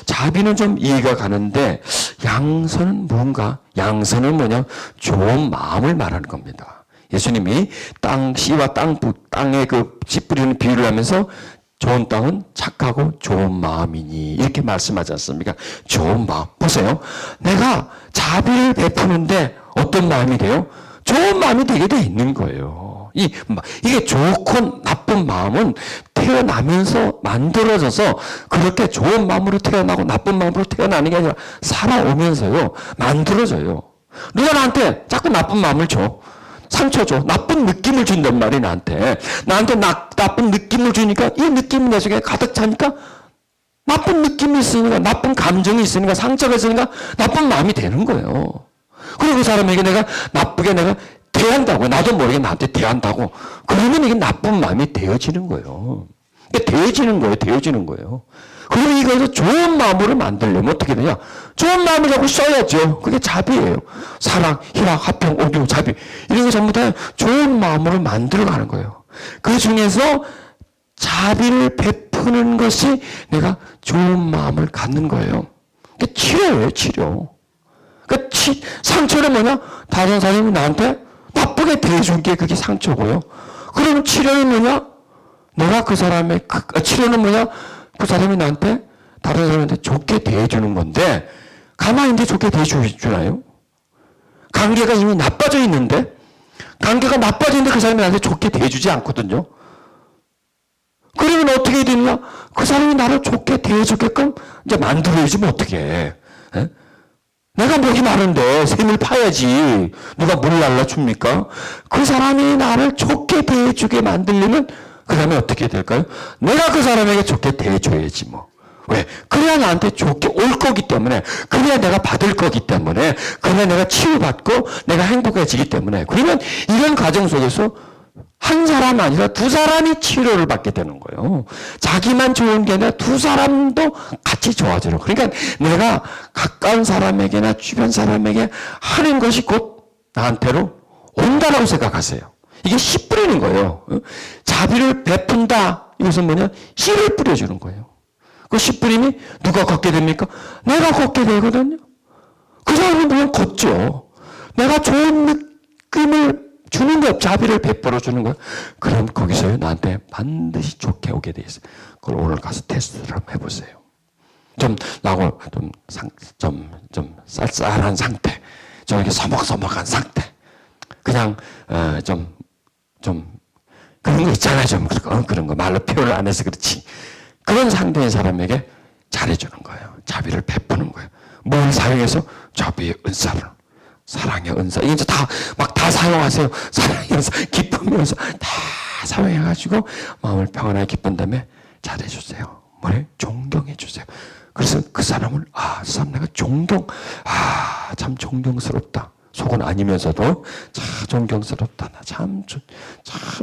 자비는 좀 이해가 가는데 양선은 뭔가? 양선은 뭐냐? 좋은 마음을 말하는 겁니다. 예수님이 씨와 땅에 그 씨 뿌리는 비유를 하면서 좋은 땅은 착하고 좋은 마음이니 이렇게 말씀하지 않습니까? 좋은 마음. 보세요. 내가 자비를 베푸는데 어떤 마음이 돼요? 좋은 마음이 되게 돼 있는 거예요. 이게 좋고 나쁜 마음은 태어나면서 만들어져서 그렇게 좋은 마음으로 태어나고 나쁜 마음으로 태어나는 게 아니라 살아오면서요. 만들어져요. 누가 나한테 자꾸 나쁜 마음을 줘. 상처 줘. 나쁜 느낌을 준단 말이야, 나한테. 나한테 나쁜 느낌을 주니까 이 느낌이 내 속에 가득 차니까 나쁜 느낌이 있으니까, 나쁜 감정이 있으니까, 상처가 있으니까 나쁜 마음이 되는 거예요. 그리고 그 사람에게 나쁘게 대한다고, 나도 모르게 나한테 대한다고, 그러면 이게 나쁜 마음이 되어지는 거예요. 되어지는 거예요. 그리고 이거에서 좋은 마음으로 만들려면 어떻게 되냐? 좋은 마음을 자꾸 써야죠. 그게 자비예요. 사랑, 희락, 화평, 오교, 자비. 이런 거 전부 다 좋은 마음으로 만들어가는 거예요. 그 중에서 자비를 베푸는 것이 내가 좋은 마음을 갖는 거예요. 그게 치료예요, 치료. 그러니까 상처는 뭐냐? 다른 사람이 나한테 나쁘게 대해준 게 그게 상처고요. 그러면 치료는 뭐냐? 내가 치료는 뭐냐? 그 사람이 나한테, 다른 사람한테 좋게 대해주는 건데, 가만히 있는데 좋게 대해주나요? 관계가 이미 나빠져 있는데, 그 사람이 나한테 좋게 대해주지 않거든요. 그러면 어떻게 되느냐? 그 사람이 나를 좋게 대해주게끔 이제 만들어야지, 뭐 어떻게 해. 에? 내가 목이 마른데 샘을 파야지. 누가 물을 날라줍니까? 그 사람이 나를 좋게 대해주게 만들려면 그 다음에 어떻게 될까요? 내가 그 사람에게 좋게 대해줘야지 뭐. 왜? 그래야 나한테 좋게 올 거기 때문에, 그래야 내가 받을 거기 때문에, 그래야 내가 치유받고 내가 행복해지기 때문에. 그러면 이런 과정 속에서 한 사람 아니라 두 사람이 치료를 받게 되는 거예요. 자기만 좋은 게 아니라 두 사람도 같이 좋아지는 거예요. 그러니까 내가 가까운 사람에게나 주변 사람에게 하는 것이 곧 나한테로 온다라고 생각하세요. 이게 씨 뿌리는 거예요. 자비를 베푼다. 이것은 뭐냐? 씨를 뿌려주는 거예요. 그 씨 뿌림이 누가 걷게 됩니까? 내가 걷게 되거든요. 그 사람이 물론 걷죠. 내가 좋은 느낌을 주는 거, 자비를 베풀어 주는 거예요. 그럼 거기서요, 나한테 반드시 좋게 오게 돼 있어요. 그걸 오늘 가서 테스트를 한번 해보세요. 좀 쌀쌀한 상태, 좀 이렇게 서먹서먹한 상태, 그냥, 그런 거 있잖아요. 그런 거. 말로 표현을 안 해서 그렇지. 그런 상태의 사람에게 잘해주는 거예요. 자비를 베푸는 거예요. 뭘 사용해서? 자비의 은사를. 사랑의 은사. 이게 이제 다 사용하세요. 사랑의 은사, 기쁨의 은사 다 사용해가지고 마음을 평안하게 기쁜 다음에 잘해주세요. 뭐래? 존경해주세요. 그래서 그 사람을, 그 사람 내가 참 존경스럽다. 속은 아니면서도 참 존경스럽다. 나 참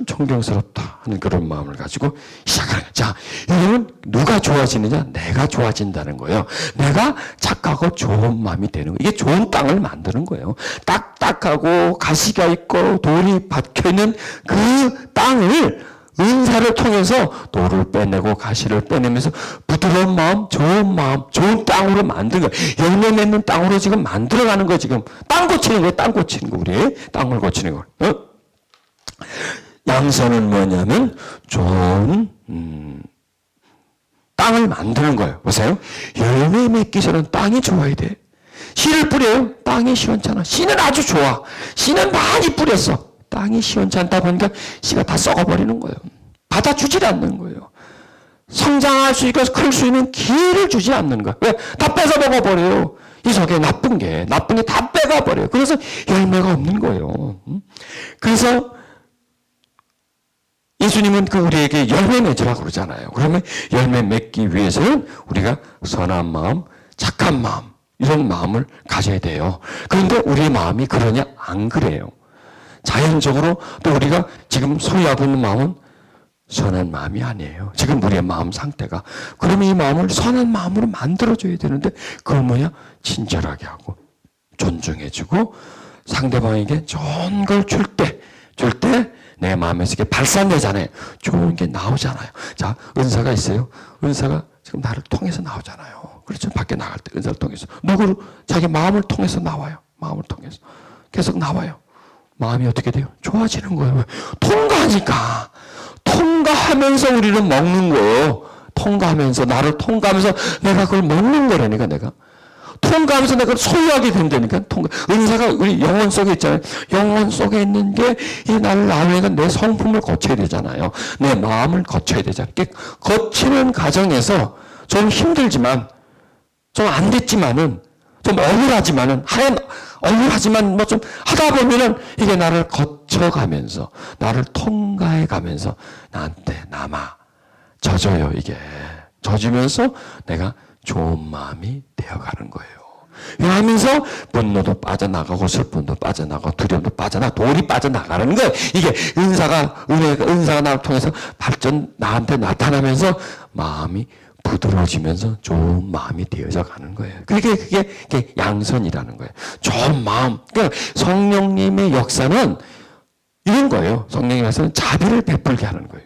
존경스럽다 하는 그런 마음을 가지고 시작하는 거예요. 자, 이거는 누가 좋아지느냐? 내가 좋아진다는 거예요. 내가 착하고 좋은 마음이 되는 거예요. 이게 좋은 땅을 만드는 거예요. 딱딱하고 가시가 있고 돌이 박혀있는 그 땅을 은사를 통해서 돌을 빼내고 가시를 빼내면서 부드러운 마음, 좋은 땅으로 만드는 거예요. 열매 맺는 땅으로 지금 만들어가는 거예요. 지금 땅 고치는 거예요. 우리 땅을 고치는 거예요. 양선은 뭐냐면 좋은 땅을 만드는 거예요. 보세요. 열매 맺기 전에 땅이 좋아야 돼. 씨를 뿌려요. 땅이 시원찮아. 씨는 아주 좋아. 씨는 많이 뿌렸어. 땅이 시원치 않다 보니까 씨가 다 썩어버리는 거예요. 받아주질 않는 거예요. 성장할 수 있고 클 수 있는 기회를 주지 않는 거예요. 왜? 다 뺏어 먹어버려요. 이 속에 나쁜 게 다 빼가버려요. 그래서 열매가 없는 거예요. 그래서 예수님은 그 우리에게 열매 맺으라고 그러잖아요. 그러면 열매 맺기 위해서는 우리가 선한 마음, 착한 마음, 이런 마음을 가져야 돼요. 그런데 우리의 마음이 그러냐? 안 그래요. 자연적으로 또 우리가 지금 소유하고 있는 마음은 선한 마음이 아니에요. 지금 우리의 마음 상태가. 그러면 이 마음을 선한 마음으로 만들어줘야 되는데 그건 뭐냐? 친절하게 하고 존중해주고 상대방에게 좋은 걸 줄 때 내 마음에서 이게 발산되잖아요. 좋은 게 나오잖아요. 자, 은사가 있어요. 은사가 지금 나를 통해서 나오잖아요. 그렇죠? 밖에 나갈 때 은사를 통해서. 누구를? 자기 마음을 통해서 나와요. 마음을 통해서. 계속 나와요. 마음이 어떻게 돼요? 좋아지는 거예요. 통과하니까. 통과하면서 우리는 먹는 거예요. 통과하면서, 나를 통과하면서 내가 그걸 먹는 거라니까, 내가. 통과하면서 내가 소유하게 된다니까. 은사가 우리 영혼 속에 있잖아요. 영혼 속에 있는 게 이 나를 나오니까 내 성품을 거쳐야 되잖아요. 내 마음을 거쳐야 되잖아요. 거치는 과정에서 좀 힘들지만, 좀 안 됐지만은, 좀 억울하지만은, 억울하지만 뭐 좀 하다 보면은 이게 나를 거쳐가면서, 나를 통과해 가면서 나한테 남아. 젖어요, 이게. 젖으면서 내가 좋은 마음이 되어가는 거예요. 이러면서 분노도 빠져나가고 슬픔도 빠져나가고 두려움도 빠져나가고 돌이 빠져나가는 거예요. 이게 은사가 나를 통해서 나한테 나타나면서 마음이 부드러워지면서 좋은 마음이 되어져 가는 거예요. 그게 양선이라는 거예요. 좋은 마음. 그러니까 성령님의 역사는 이런 거예요. 성령님의 역사는 자비를 베풀게 하는 거예요.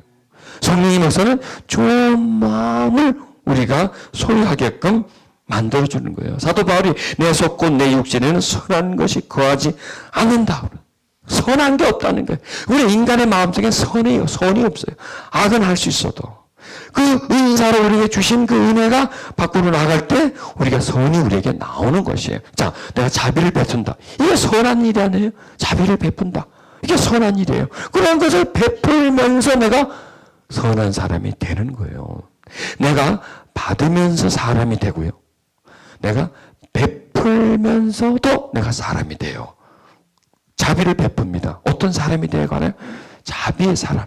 성령님의 역사는 좋은 마음을 우리가 소유하게끔 만들어주는 거예요. 사도 바울이 내 속고 내 육신에는 선한 것이 거하지 않는다. 선한 게 없다는 거예요. 우리 인간의 마음속에 선이 없어요. 악은 할 수 있어도. 그 은사로 우리에게 주신 그 은혜가 밖으로 나갈 때 우리가 선이 우리에게 나오는 것이에요. 자, 내가 자비를 베푼다. 이게 선한 일이 아니에요. 자비를 베푼다. 이게 선한 일이에요. 그런 것을 베풀면서 내가 선한 사람이 되는 거예요. 내가 받으면서 사람이 되고요. 내가 베풀면서도 내가 사람이 돼요. 자비를 베풉니다. 어떤 사람이 되어가나요? 자비의 사람.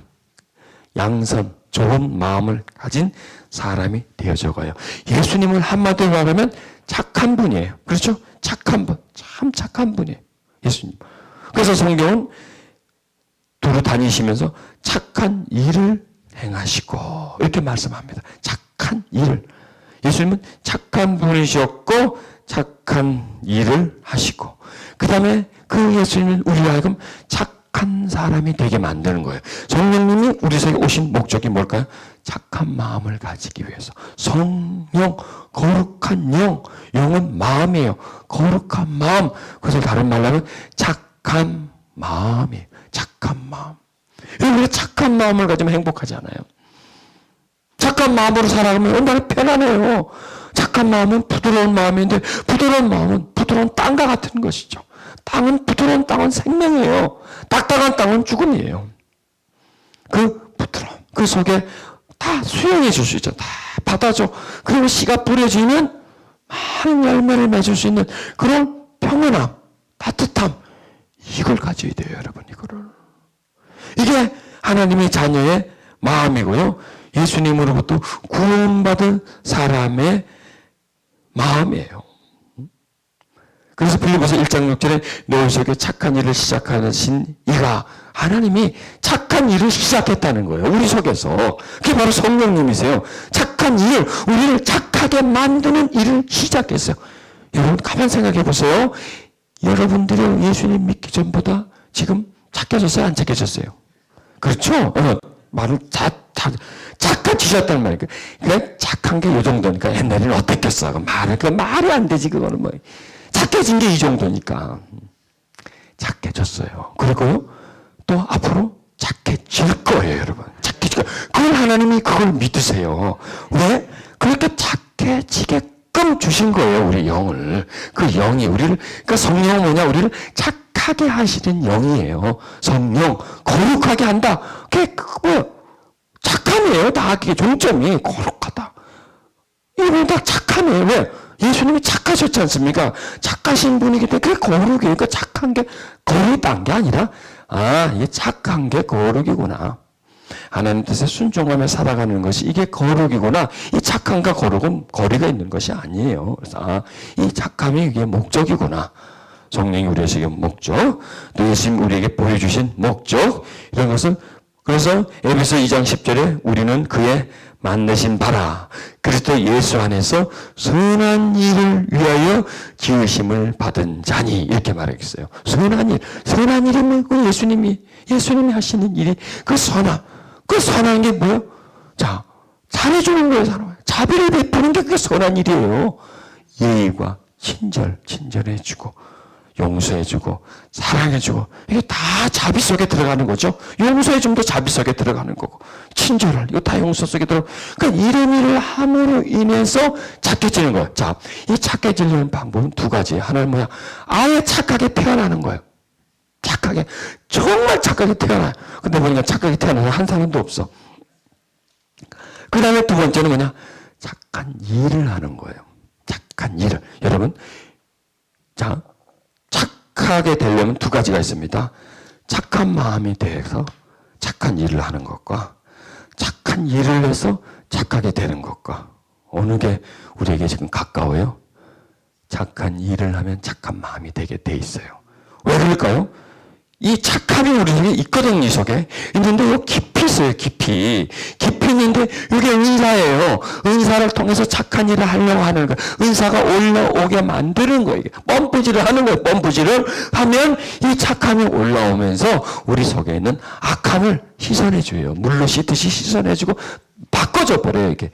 양선, 좋은 마음을 가진 사람이 되어져 가요. 예수님을 한마디로 말하면 착한 분이에요. 그렇죠? 착한 분. 참 착한 분이에요. 예수님. 그래서 성경은 두루 다니시면서 착한 일을 행하시고 이렇게 말씀합니다. 착한 일을. 예수님은 착한 분이셨고 착한 일을 하시고 그 다음에 그 예수님은 우리로 하여금 착한 사람이 되게 만드는 거예요. 성령님이 우리 속에 오신 목적이 뭘까요? 착한 마음을 가지기 위해서. 성령, 거룩한 영, 영은 마음이에요. 거룩한 마음. 그래서 다른 말로 하면 착한 마음이에요. 착한 마음. 우리가 착한 마음을 가지면 행복하지 않아요? 착한 마음으로 살아가면 얼마나 편안해요. 착한 마음은 부드러운 마음인데 부드러운 마음은 부드러운 땅과 같은 것이죠. 부드러운 땅은 생명이에요. 딱딱한 땅은 죽음이에요. 그 부드러움, 그 속에 다 수용해 줄 수 있죠. 다 받아줘. 그리고 씨가 뿌려지면 많은 열매를 맺을 수 있는 그런 평온함, 따뜻함, 이걸 가져야 돼요, 여러분. 이게 하나님의 자녀의 마음이고요. 예수님으로부터 구원받은 사람의 마음이에요. 그래서 빌립보서 1장 6절에 너희 속에 착한 일을 시작하신 이가 하나님이 착한 일을 시작했다는 거예요. 우리 속에서. 그게 바로 성령님이세요. 착한 일, 우리를 착하게 만드는 일을 시작했어요. 여러분 가만 생각해 보세요. 여러분들이 예수님 믿기 전보다 지금 착해졌어요? 안 착해졌어요? 그렇죠? 말을 착해지셨다는 말이에요. 그러니까 착한 게 이 정도니까 옛날에는 어땠겠어? 말이 안 되지, 그거는 뭐. 착해진 게 이 정도니까. 착해졌어요. 그리고 또 앞으로 착해질 거예요, 여러분. 착해질 거예요. 그걸 하나님이 그걸 믿으세요. 왜? 그렇게 착해지게끔 주신 거예요, 우리 영을. 그 영이 우리를, 그러니까 성령은 뭐냐? 우리를 착하게 하시는 영이에요. 성령, 거룩하게 한다. 그게 뭐야? 착함이에요. 다 그게 종점이 거룩하다. 이거 다 착함이에요. 왜? 예수님이 착하셨지 않습니까? 착하신 분이기 때문에 그게 거룩이에요. 그러니까 착한 게 거룩한 게 아니라 이게 착한 게 거룩이구나. 하나님 뜻에 순종하며 살아가는 것이 이게 거룩이구나. 이 착함과 거룩은 거리가 있는 것이 아니에요. 그래서 이 착함이 이게 목적이구나. 성령이 우리에게 목적, 또 예수님 우리에게 보여주신 목적, 이런 것은 그래서 에베소 2장 10절에 우리는 그의 만드신 바라 그리스도 예수 안에서 선한 일을 위하여 지으심을 받은 자니 이렇게 말하겠어요. 선한 일, 선한 일이 뭐고 예수님이 하시는 일이 그 선한 게 뭐예요? 자, 잘해주는 거예요, 사람. 자비를 베푸는 게 그게 선한 일이에요. 예의와 친절해주고 용서해주고 사랑해주고 이게 다 자비 속에 들어가는 거죠. 용서해줌도 자비 속에 들어가는 거고 친절할 이거 다 용서 속에 들어. 그러니까 이런 일을 함으로 인해서 착해지는 거예요. 자, 이 착해지려는 방법은 두 가지. 하나는 뭐야? 아예 착하게 태어나는 거예요. 착하게 정말 착하게 태어나요. 근데 보니까 착하게 태어나는 한 사람도 없어. 그 다음에 두 번째는 뭐냐? 착한 일을 하는 거예요. 착한 일을. 여러분, 자. 착하게 되려면 두 가지가 있습니다. 착한 마음이 돼서 착한 일을 하는 것과 착한 일을 해서 착하게 되는 것과 어느 게 우리에게 지금 가까워요? 착한 일을 하면 착한 마음이 되게 돼 있어요. 왜 그럴까요? 이 착함이 우리에게 있거든요, 이 속에. 있는데, 요 깊이 있어요, 깊이. 깊이 있는데, 이게 은사예요. 은사를 통해서 착한 일을 하려고 하는 거예요. 은사가 올라오게 만드는 거예요. 펌프질을 하는 거예요, 펌프질을 하면 이 착함이 올라오면서 우리 속에 있는 악함을 씻어내줘요. 물로 씻듯이 씻어내주고, 바꿔줘 버려요, 이게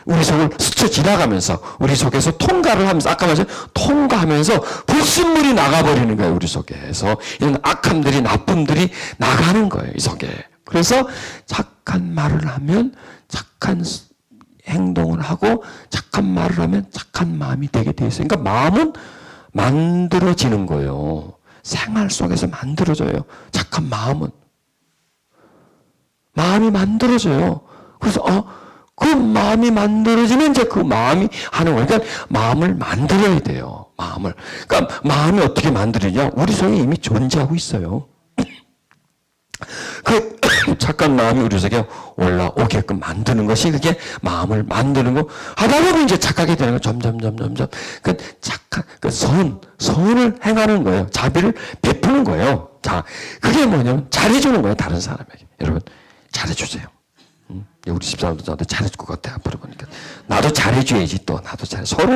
우리 속을 스쳐 지나가면서, 우리 속에서 통과를 하면서, 아까 말했죠? 통과하면서 불순물이 나가버리는 거예요, 우리 속에서. 이런 악함들이, 나쁨들이 나가는 거예요, 이 속에. 그래서 착한 말을 하면 착한 행동을 하고, 착한 말을 하면 착한 마음이 되게 돼 있어요. 그러니까 마음은 만들어지는 거예요. 생활 속에서 만들어져요. 착한 마음은. 마음이 만들어져요. 그래서 그 마음이 만들어지면 이제 그 마음이 하는 거예요. 그러니까 마음을 만들어야 돼요. 마음을. 그러니까 마음이 어떻게 만들어지냐? 우리 속에 이미 존재하고 있어요. 그 착한 마음이 우리 속에 올라오게끔 만드는 것이 그게 마음을 만드는 거. 하다 보면 이제 착하게 되는 거 점점. 그 착한 선을 행하는 거예요. 자비를 베푸는 거예요. 자, 그게 뭐냐면 잘해주는 거예요. 다른 사람에게. 여러분 잘해주세요. 우리 집사람도 저한테 잘해줄 것 같아. 앞으로 보니까 나도 잘해줘야지. 또 나도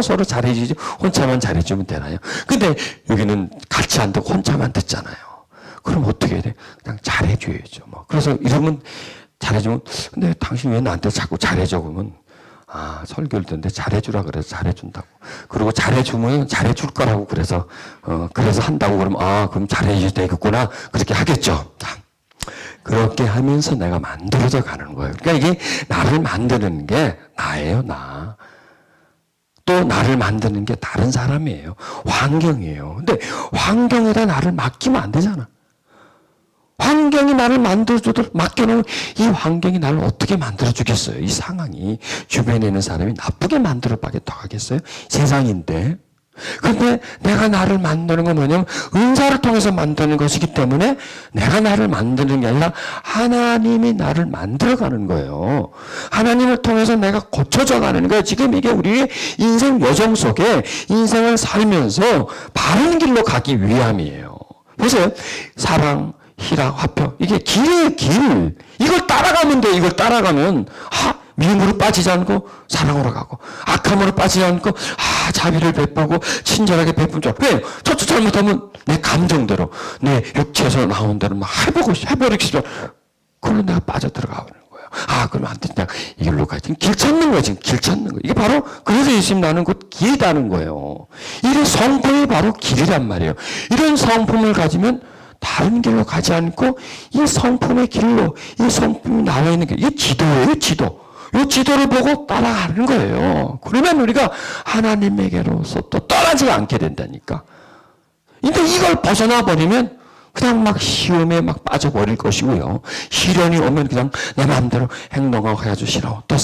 서로 잘해주지. 혼자만 잘해주면 되나요? 근데 여기는 같이 안 듣고 혼자만 듣잖아요. 그럼 어떻게 해야 돼? 그냥 잘해줘야죠. 뭐 그래서 이러면 잘해주면, 근데 당신 왜 나한테 자꾸 잘해줘? 그러면 설교를 듣는데 잘해주라 그래서 잘해준다고. 그리고 잘해주면 잘해줄 거라고 그래서 한다고 그러면 그럼 잘해줘야 되겠구나. 그렇게 하겠죠. 그렇게 하면서 내가 만들어져 가는 거예요. 그러니까 이게 나를 만드는 게 나예요, 나. 또 나를 만드는 게 다른 사람이에요. 환경이에요. 근데 환경에다 나를 맡기면 안 되잖아. 환경이 나를 만들어주도록 맡겨놓으면 이 환경이 나를 어떻게 만들어주겠어요? 이 상황이 주변에 있는 사람이 나쁘게 만들어 가겠어요? 세상인데. 근데 내가 나를 만드는 건 뭐냐면 은사를 통해서 만드는 것이기 때문에 내가 나를 만드는 게 아니라 하나님이 나를 만들어가는 거예요. 하나님을 통해서 내가 고쳐져 가는 거예요. 지금 이게 우리의 인생 여정 속에 인생을 살면서 바른 길로 가기 위함이에요. 보세요. 사랑, 희락, 화평. 이게 길이에요, 길. 이걸 따라가면 돼. 이걸 따라가면 미움으로 빠지지 않고 사랑으로 가고, 악함으로 빠지지 않고 자비를 베푸고 친절하게 베푼 줄. 왜요? 저도 잘못하면 내 감정대로, 내 육체에서 나온 대로 막 해버리기 싫어. 그걸로 내가 빠져들어가는 거예요. 그러면 안 된다. 이걸로 가지. 길 찾는 거야, 지금 길 찾는 거. 이게 바로 그래서 예수님 나는 곧 길이라는 거예요. 이런 성품이 바로 길이란 말이에요. 이런 성품을 가지면 다른 길로 가지 않고 이 성품의 길로, 이 성품이 나와 있는 게 이게 지도예요, 지도. 이 지도를 보고 따라가는 거예요. 그러면 우리가 하나님에게로서 또 떠나지 않게 된다니까. 근데 이걸 벗어나 버리면 그냥 막 시험에 막 빠져버릴 것이고요. 시련이 오면 그냥 내 마음대로 행동하고 해가지고 싫어. 또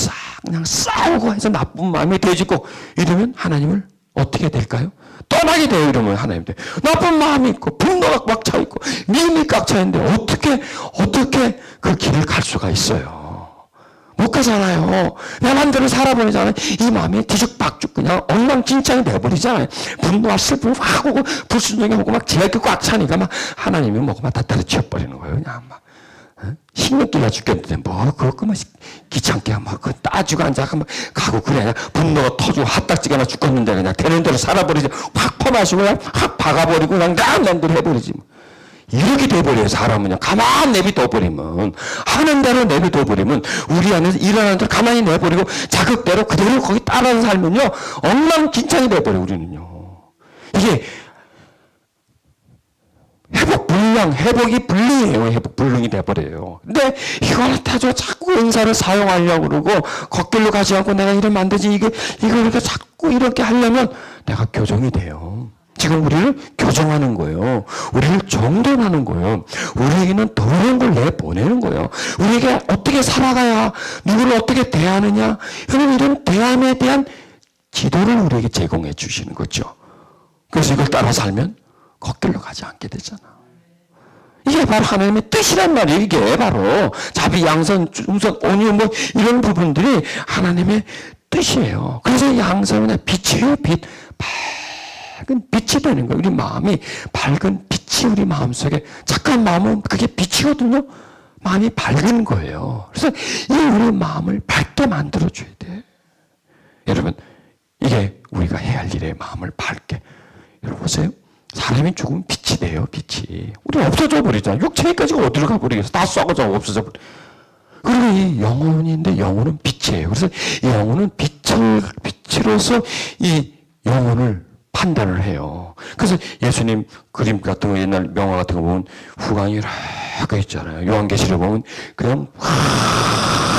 그냥 싸우고 해서 나쁜 마음이 돼지고 이러면 하나님을 어떻게 될까요? 떠나게 돼요. 이러면 하나님한테 나쁜 마음이 있고 분노가 꽉 차 있고 미움이 꽉 차 있는데 어떻게 그 길을 갈 수가 있어요? 못 가잖아요. 내 맘대로 살아버리잖아요. 이 마음이 뒤죽박죽 그냥 엉망진창이 돼버리잖아요. 분노와 슬픔이 확 오고 불순종이 오고 막 제약이 꽉 차니까 막 하나님이 뭐고 막 다 때려치워버리는 거예요. 그냥 막. 힘겹기가 죽겠는데 뭐 그거 막 귀찮게 막 그 따지고 앉아가 막 가고 그래. 그냥 분노가 터지고 핫딱지가 나 죽겠는데 그냥 되는 대로 살아버리지. 확 퍼마시고 그냥 확 박아버리고 그냥 낭낭들 해버리지. 이렇게 돼버려요. 사람은 그냥 가만 내비둬버리면 하는 대로 내비둬버리면 우리 안에서 일어나는 대로 가만히 내버리고 자극대로 그대로 거기 따라서 살면요 엉망진창이 돼버려요. 우리는요. 이게 회복이 불능이에요. 회복 불능이 돼버려요. 근데 이걸 타죠. 자꾸 은사를 사용하려고 그러고 겉길로 가지 않고 내가 이러면 안 되지. 이걸 이렇게 자꾸 이렇게 하려면 내가 교정이 돼요. 지금 우리를 교정하는 거예요. 우리를 정돈하는 거예요. 우리에게는 더러운 걸 내보내는 거예요. 우리에게 어떻게 살아가야 누구를 어떻게 대하느냐 이런 대함에 대한 지도를 우리에게 제공해 주시는 거죠. 그래서 이걸 따라 살면 겉길로 가지 않게 되잖아. 이게 바로 하나님의 뜻이란 말이에요. 이게 바로 자비, 양선, 중선, 온유 뭐 이런 부분들이 하나님의 뜻이에요. 그래서 양선은 빛이에요. 빛. 밝은 빛이 되는 거예요. 우리 마음이 밝은 빛이 우리 마음속에 착한 마음은 그게 빛이거든요. 마음이 밝은 거예요. 그래서 이 우리 마음을 밝게 만들어줘야 돼. 여러분 이게 우리가 해야 할 일에 마음을 밝게. 여러분 보세요. 사람이 죽으면 빛이 돼요. 빛이. 우리 없어져 버리잖아요. 육체까지 어디로 가버리겠어. 다 썩어져 없어져 버려. 그리고 이 영혼인데 영혼은 빛이에요. 그래서 이 영혼은 빛으로서 이 영혼을 판단을 해요. 그래서 예수님 그림 같은 거 옛날 명화 같은 거 보면 후광이 이렇게 있잖아요. 요한계시를 보면 그냥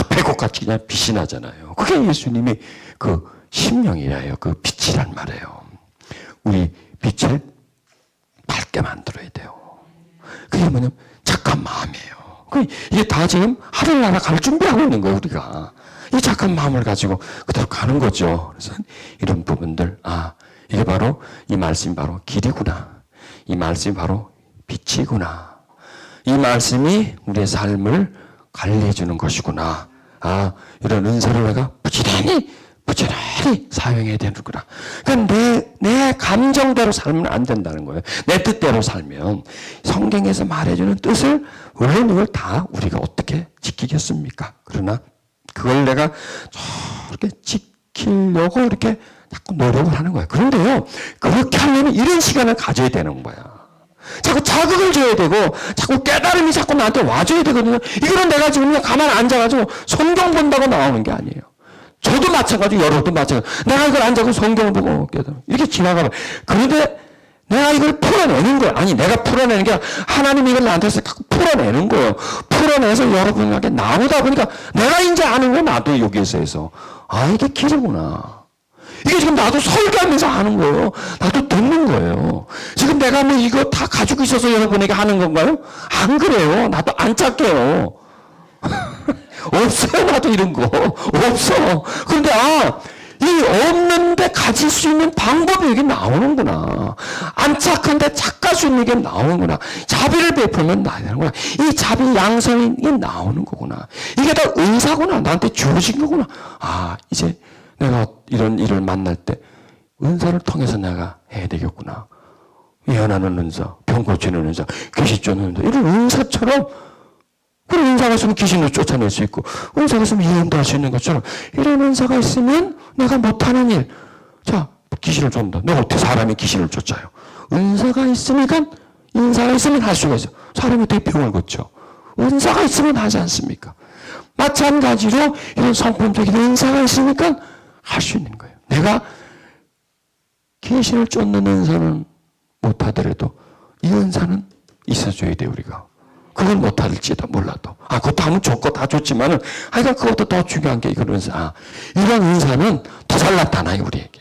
배꼽같이 그냥 빛이 나잖아요. 그게 예수님이 그 심령이에요. 그 빛이란 말이에요. 우리 빛을 밝게 만들어야 돼요. 그게 뭐냐면 착한 마음이에요. 이게 다 지금 하늘나라 갈 준비하고 있는 거예요. 우리가 이 착한 마음을 가지고 그대로 가는 거죠. 그래서 이런 부분들 이게 바로 이 말씀이 바로 길이구나. 이 말씀이 바로 빛이구나. 이 말씀이 우리의 삶을 관리해 주는 것이구나. 이런 은사를 내가 부지런히 사용해야 되는구나. 그러니까 내 감정대로 살면 안 된다는 거예요. 내 뜻대로 살면 성경에서 말해주는 뜻을 물론 이걸 다 우리가 어떻게 지키겠습니까? 그러나 그걸 내가 저렇게 지키려고 이렇게 자꾸 노력을 하는 거야. 그런데요, 그렇게 하려면 이런 시간을 가져야 되는 거야. 자꾸 자극을 줘야 되고, 자꾸 깨달음이 자꾸 나한테 와줘야 되거든요. 이거는 내가 지금 그냥 가만히 앉아가지고 성경 본다고 나오는 게 아니에요. 저도 마찬가지고, 여러분도 마찬가지고. 내가 이걸 앉아서 성경을 보고 깨달음. 이렇게 지나가면. 그런데 내가 이걸 풀어내는 거야. 아니, 내가 풀어내는 게 아니라 하나님이 이걸 나한테 자꾸 풀어내는 거예요. 풀어내서 여러분에게 나오다 보니까 내가 이제 아는 거 나도 여기에서 해서. 이게 길이구나. 이게 지금 나도 설교하면서 하는 거예요. 나도 듣는 거예요. 지금 내가 뭐 이거 다 가지고 있어서 여러분에게 하는 건가요? 안 그래요. 나도 안 짝게요. 없어요. 나도 이런 거. 없어. 그런데 이 없는데 가질 수 있는 방법이 여기 나오는구나. 안 착한데 착할 수 있는 게 나오는구나. 자비를 베풀면 나야 되는구나. 이 자비 양성이 나오는 거구나. 이게 다 은사구나. 나한테 주어진 거구나. 이제 내가 이런 일을 만날 때 은사를 통해서 내가 해야 되겠구나. 예언하는 은사, 병 고치는 은사, 귀신 쫓는 은사. 이런 은사처럼 그런 은사가 있으면 귀신을 쫓아낼 수 있고 은사가 있으면 예언도 할 수 있는 것처럼 이런 은사가 있으면 내가 못하는 일. 자, 귀신을 쫓는다. 내가 어떻게 사람이 귀신을 쫓아요? 은사가 있으니까 은사가 있으면 할 수가 있어. 사람이 어떻게 병을 고쳐? 은사가 있으면 하지 않습니까? 마찬가지로 이런 성품적인 은사가 있으니까 할 수 있는 거예요. 내가 귀신을 쫓는 은사는 못하더라도 이 은사는 있어줘야 돼요. 우리가. 그걸 못할지도 몰라도. 그것도 하면 좋고 다 좋지만은 그것도 더 중요한 게 이런 은사. 이런 은사는 더 잘 나타나요. 우리에게.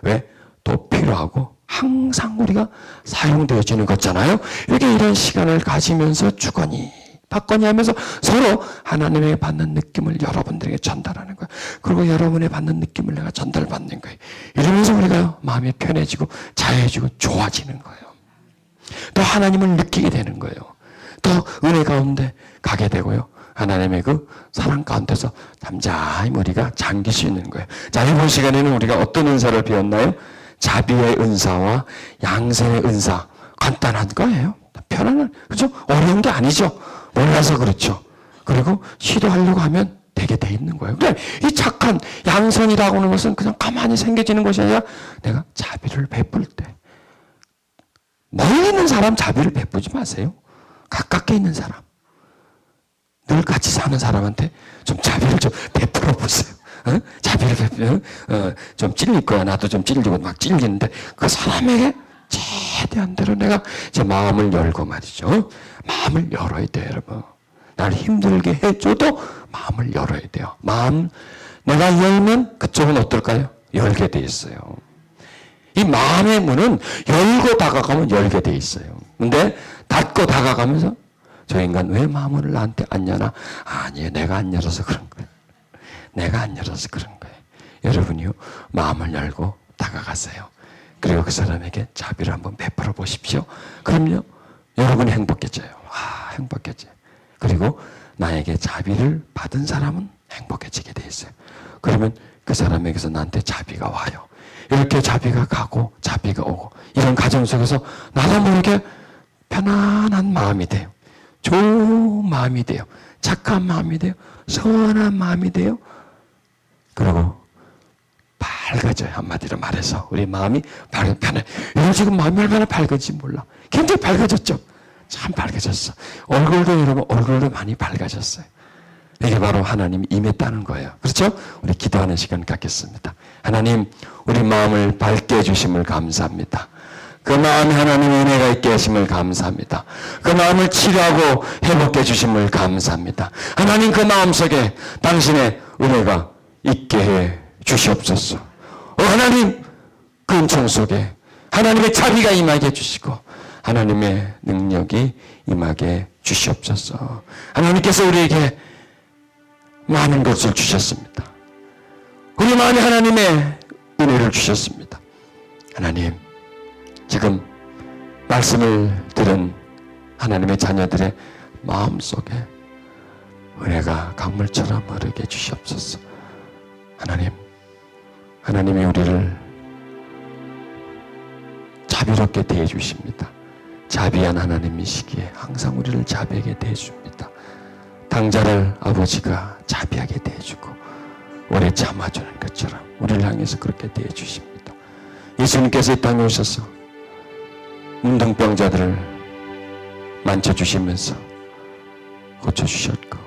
왜? 더 필요하고 항상 우리가 사용되어지는 거잖아요. 이렇게 이런 시간을 가지면서 주거니 받거니 하면서 서로 하나님의 받는 느낌을 여러분들에게 전달하는 거예요. 그리고 여러분의 받는 느낌을 내가 전달받는 거예요. 이러면서 우리가 마음이 편해지고 자유해지고 좋아지는 거예요. 또 하나님을 느끼게 되는 거예요. 더 은혜 가운데 가게 되고요. 하나님의 그 사랑 가운데서 잠잠히 우리가 잠길 수 있는 거예요. 자, 이번 시간에는 우리가 어떤 은사를 배웠나요? 자비의 은사와 양생의 은사. 간단한 거예요. 편안한, 그렇죠? 어려운 게 아니죠. 몰라서 그렇죠. 그리고 시도하려고 하면 되게 돼 있는 거예요. 그러니까 이 착한 양선이라고 하는 것은 그냥 가만히 생겨지는 것이 아니라 내가 자비를 베풀 때, 멀리 있는 사람 자비를 베푸지 마세요. 가깝게 있는 사람, 늘 같이 사는 사람한테 좀 자비를 좀 베풀어 보세요. 어? 자비를 베풀면 좀 찔릴 거야. 나도 좀 찔리고 막 찔리는데 그 사람에게 최대한 대로 내가 제 마음을 열고 말이죠. 마음을 열어야 돼요, 여러분. 나를 힘들게 해줘도 마음을 열어야 돼요. 마음 내가 열면 그쪽은 어떨까요? 열게 돼 있어요. 이 마음의 문은 열고 다가가면 열게 돼 있어요. 근데 닫고 다가가면서 저 인간 왜 마음을 나한테 안 여나? 아니에요. 내가 안 열어서 그런 거예요. 내가 안 열어서 그런 거예요. 여러분이요. 마음을 열고 다가가세요. 그리고 그 사람에게 자비를 한번 베풀어 보십시오. 그럼요. 여러분이 행복해져요. 아, 행복해져요. 그리고 나에게 자비를 받은 사람은 행복해지게 돼 있어요. 그러면 그 사람에게서 나한테 자비가 와요. 이렇게 자비가 가고 자비가 오고 이런 과정 속에서 나도 모르게 편안한 마음이 돼요. 좋은 마음이 돼요. 착한 마음이 돼요. 선한 마음이 돼요. 그리고 밝아져요. 한마디로 말해서 우리 마음이 편해. 여러분 지금 마음이 얼마나 밝은지 몰라. 굉장히 밝아졌죠. 참 밝아졌어. 얼굴도 여러분 얼굴도 많이 밝아졌어요. 이게 바로 하나님이 임했다는 거예요. 그렇죠? 우리 기도하는 시간 갖겠습니다. 하나님, 우리 마음을 밝게 해주심을 감사합니다. 그 마음에 하나님의 은혜가 있게 하심을 감사합니다. 그 마음을 치료하고 회복해 주심을 감사합니다. 하나님, 그 마음속에 당신의 은혜가 있게 해 주시옵소서. 하나님, 그 은총 속에 하나님의 자비가 임하게 해주시고 하나님의 능력이 임하게 주시옵소서. 하나님께서 우리에게 많은 것을 주셨습니다. 우리 마음에 하나님의 은혜를 주셨습니다. 하나님, 지금 말씀을 들은 하나님의 자녀들의 마음속에 은혜가 강물처럼 흐르게 주시옵소서. 하나님, 하나님이 우리를 자비롭게 대해주십니다. 자비한 하나님이시기에 항상 우리를 자비하게 대해줍니다. 당자를 아버지가 자비하게 대해주고 오래 참아주는 것처럼 우리를 향해서 그렇게 대해주십니다. 예수님께서 이 땅에 오셔서 문둥병자들을 만져주시면서 고쳐주셨고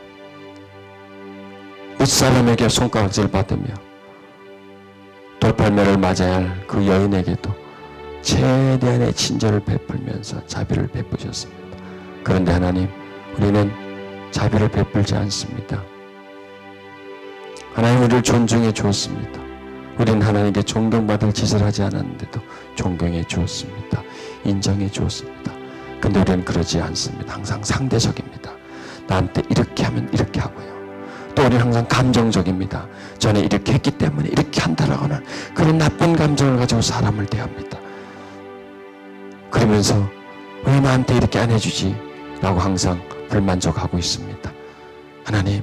윗사람에게 손가락질 받으며 돌팔매를 맞아야 할 그 여인에게도 최대한의 친절을 베풀면서 자비를 베푸셨습니다. 그런데 하나님, 우리는 자비를 베풀지 않습니다. 하나님, 우리를 존중해 주었습니다. 우리는 하나님께 존경받을 짓을 하지 않았는데도 존경해 주었습니다. 인정해 주었습니다. 근데 우리는 그러지 않습니다. 항상 상대적입니다. 나한테 이렇게 하면 이렇게 하고요. 또 우리는 항상 감정적입니다. 전에 이렇게 했기 때문에 이렇게 한다라고 하는 그런 나쁜 감정을 가지고 사람을 대합니다. 그러면서 왜 나한테 이렇게 안 해주지? 라고 항상 불만족하고 있습니다. 하나님,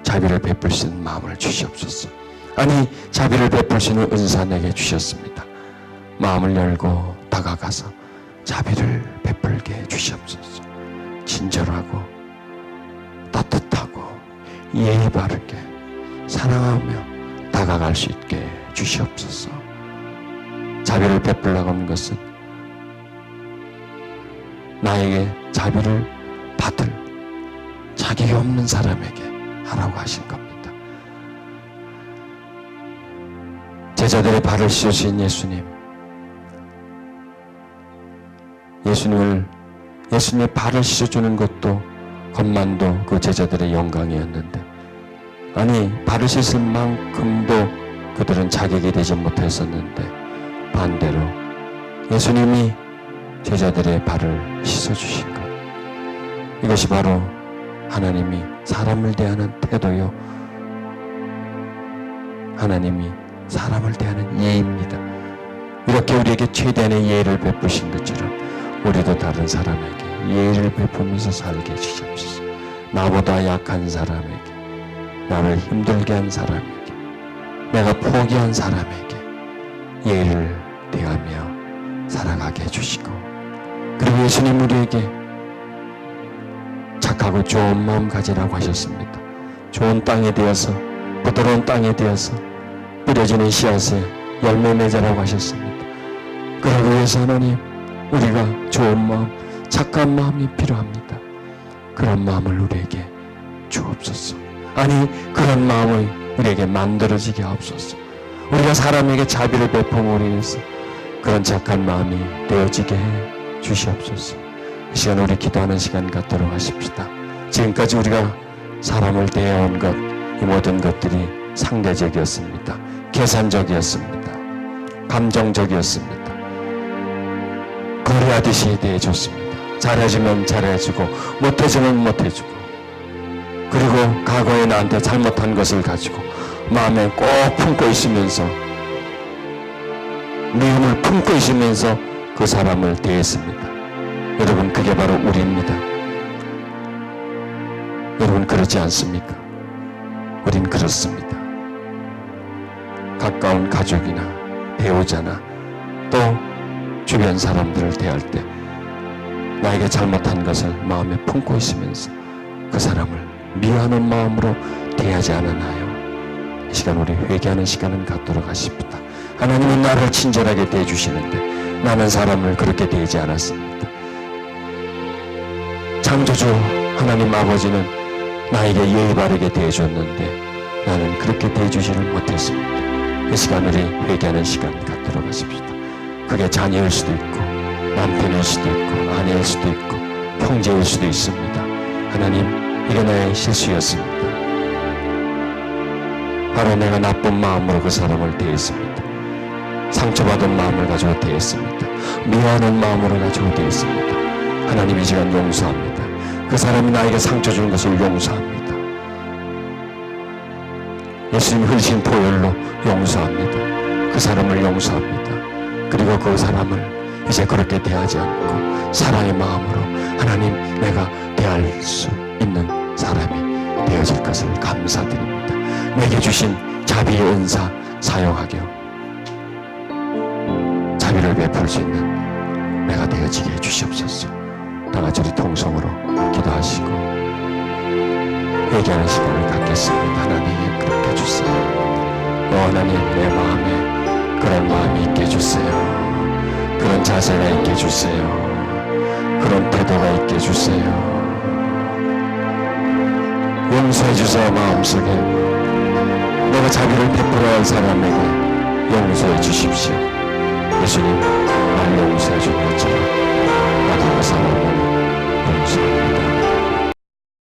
자비를 베풀 수 있는 마음을 주시옵소서. 아니, 자비를 베풀 수 있는 은사 내게 주셨습니다. 마음을 열고 다가가서 자비를 베풀게 해 주시옵소서. 친절하고 따뜻하고 예의 바르게 사랑하며 다가갈 수 있게 해 주시옵소서. 자비를 베풀려고 하는 것은 나에게 자비를 받을 자격이 없는 사람에게 하라고 하신 겁니다. 제자들의 발을 씻으신 예수님, 예수님의 발을 씻어주는 것도 것만도 그 제자들의 영광이었는데, 아니 발을 씻을 만큼도 그들은 자격이 되지 못했었는데 반대로 예수님이 제자들의 발을 씻어주신 것, 이것이 바로 하나님이 사람을 대하는 태도요, 하나님이 사람을 대하는 예의입니다. 이렇게 우리에게 최대한의 예의를 베푸신 것처럼 우리도 다른 사람에게 예의를 베푸면서 살게 해주시옵소서. 나보다 약한 사람에게, 나를 힘들게 한 사람에게, 내가 포기한 사람에게 예의를 대하며 살아가게 해주시고, 그리고 예수님 우리에게 착하고 좋은 마음 가지라고 하셨습니다. 좋은 땅에 되어서, 부드러운 땅에 되어서 뿌려지는 씨앗에 열매 맺으라고 하셨습니다. 그러기 위해서 하나님, 우리가 좋은 마음, 착한 마음이 필요합니다. 그런 마음을 우리에게 주옵소서. 아니, 그런 마음을 우리에게 만들어지게 하옵소서. 우리가 사람에게 자비를 베품으로 인해서 그런 착한 마음이 되어지게 해 주시옵소서. 이 시간 우리 기도하는 시간 갖도록 하십시다. 지금까지 우리가 사람을 대해온 것, 이 모든 것들이 상대적이었습니다. 계산적이었습니다. 감정적이었습니다. 거래하듯이 대해줬습니다. 잘해주면 잘해주고 못해주면 못해주고, 그리고 과거에 나한테 잘못한 것을 가지고 마음에 꼭 품고 있으면서, 미움을 품고 있으면서 그 사람을 대했습니다. 여러분, 그게 바로 우리입니다. 여러분, 그렇지 않습니까? 우린 그렇습니다. 가까운 가족이나 배우자나 또 주변 사람들을 대할 때 나에게 잘못한 것을 마음에 품고 있으면서 그 사람을 미워하는 마음으로 대하지 않았나요? 이 시간 우리 회개하는 시간은 갖도록 하십니다. 하나님은 나를 친절하게 대해주시는데 나는 사람을 그렇게 대하지 않았습니다. 창조주 하나님 아버지는 나에게 예의 바르게 대해줬는데 나는 그렇게 대해주지를 못했습니다. 이 시간 우리 회개하는 시간 갖도록 하십시다. 그게 자녀일 수도 있고 남편일 수도 있고 아내일 수도 있고 형제일 수도 있습니다. 하나님, 이게 나의 실수였습니다. 바로 내가 나쁜 마음으로 그 사람을 대했습니다. 상처받은 마음을 가지고 대했습니다. 미워하는 마음으로 가지고 대했습니다. 하나님, 이 시간 용서합니다. 그 사람이 나에게 상처 준 것을 용서합니다. 예수님 흘리신 보혈로 용서합니다. 그 사람을 용서합니다. 그리고 그 사람을 이제 그렇게 대하지 않고 사랑의 마음으로 하나님, 내가 대할 수 있는 사람이 되어질 것을 감사드립니다. 내게 주신 자비의 은사 사용하게 자비를 베풀 수 있는 내가 되어지게 해주시옵소서. 다같이 우리 통성으로 기도하시고 회개하는 시간을 갖겠습니다. 하나님, 그렇게 해주세요. 하나님, 내 마음에 그런 마음이 있게 해주세요. 그런 자세가 있게 해주세요. 그런 태도가 있게 해주세요. 용서해 주세요. 마음속에 내가 자비를 베풀어야 할 사람에게 용서해 주십시오. 예수님, 날 용서해 준 것처럼 나도 그 사람을 용서합니다.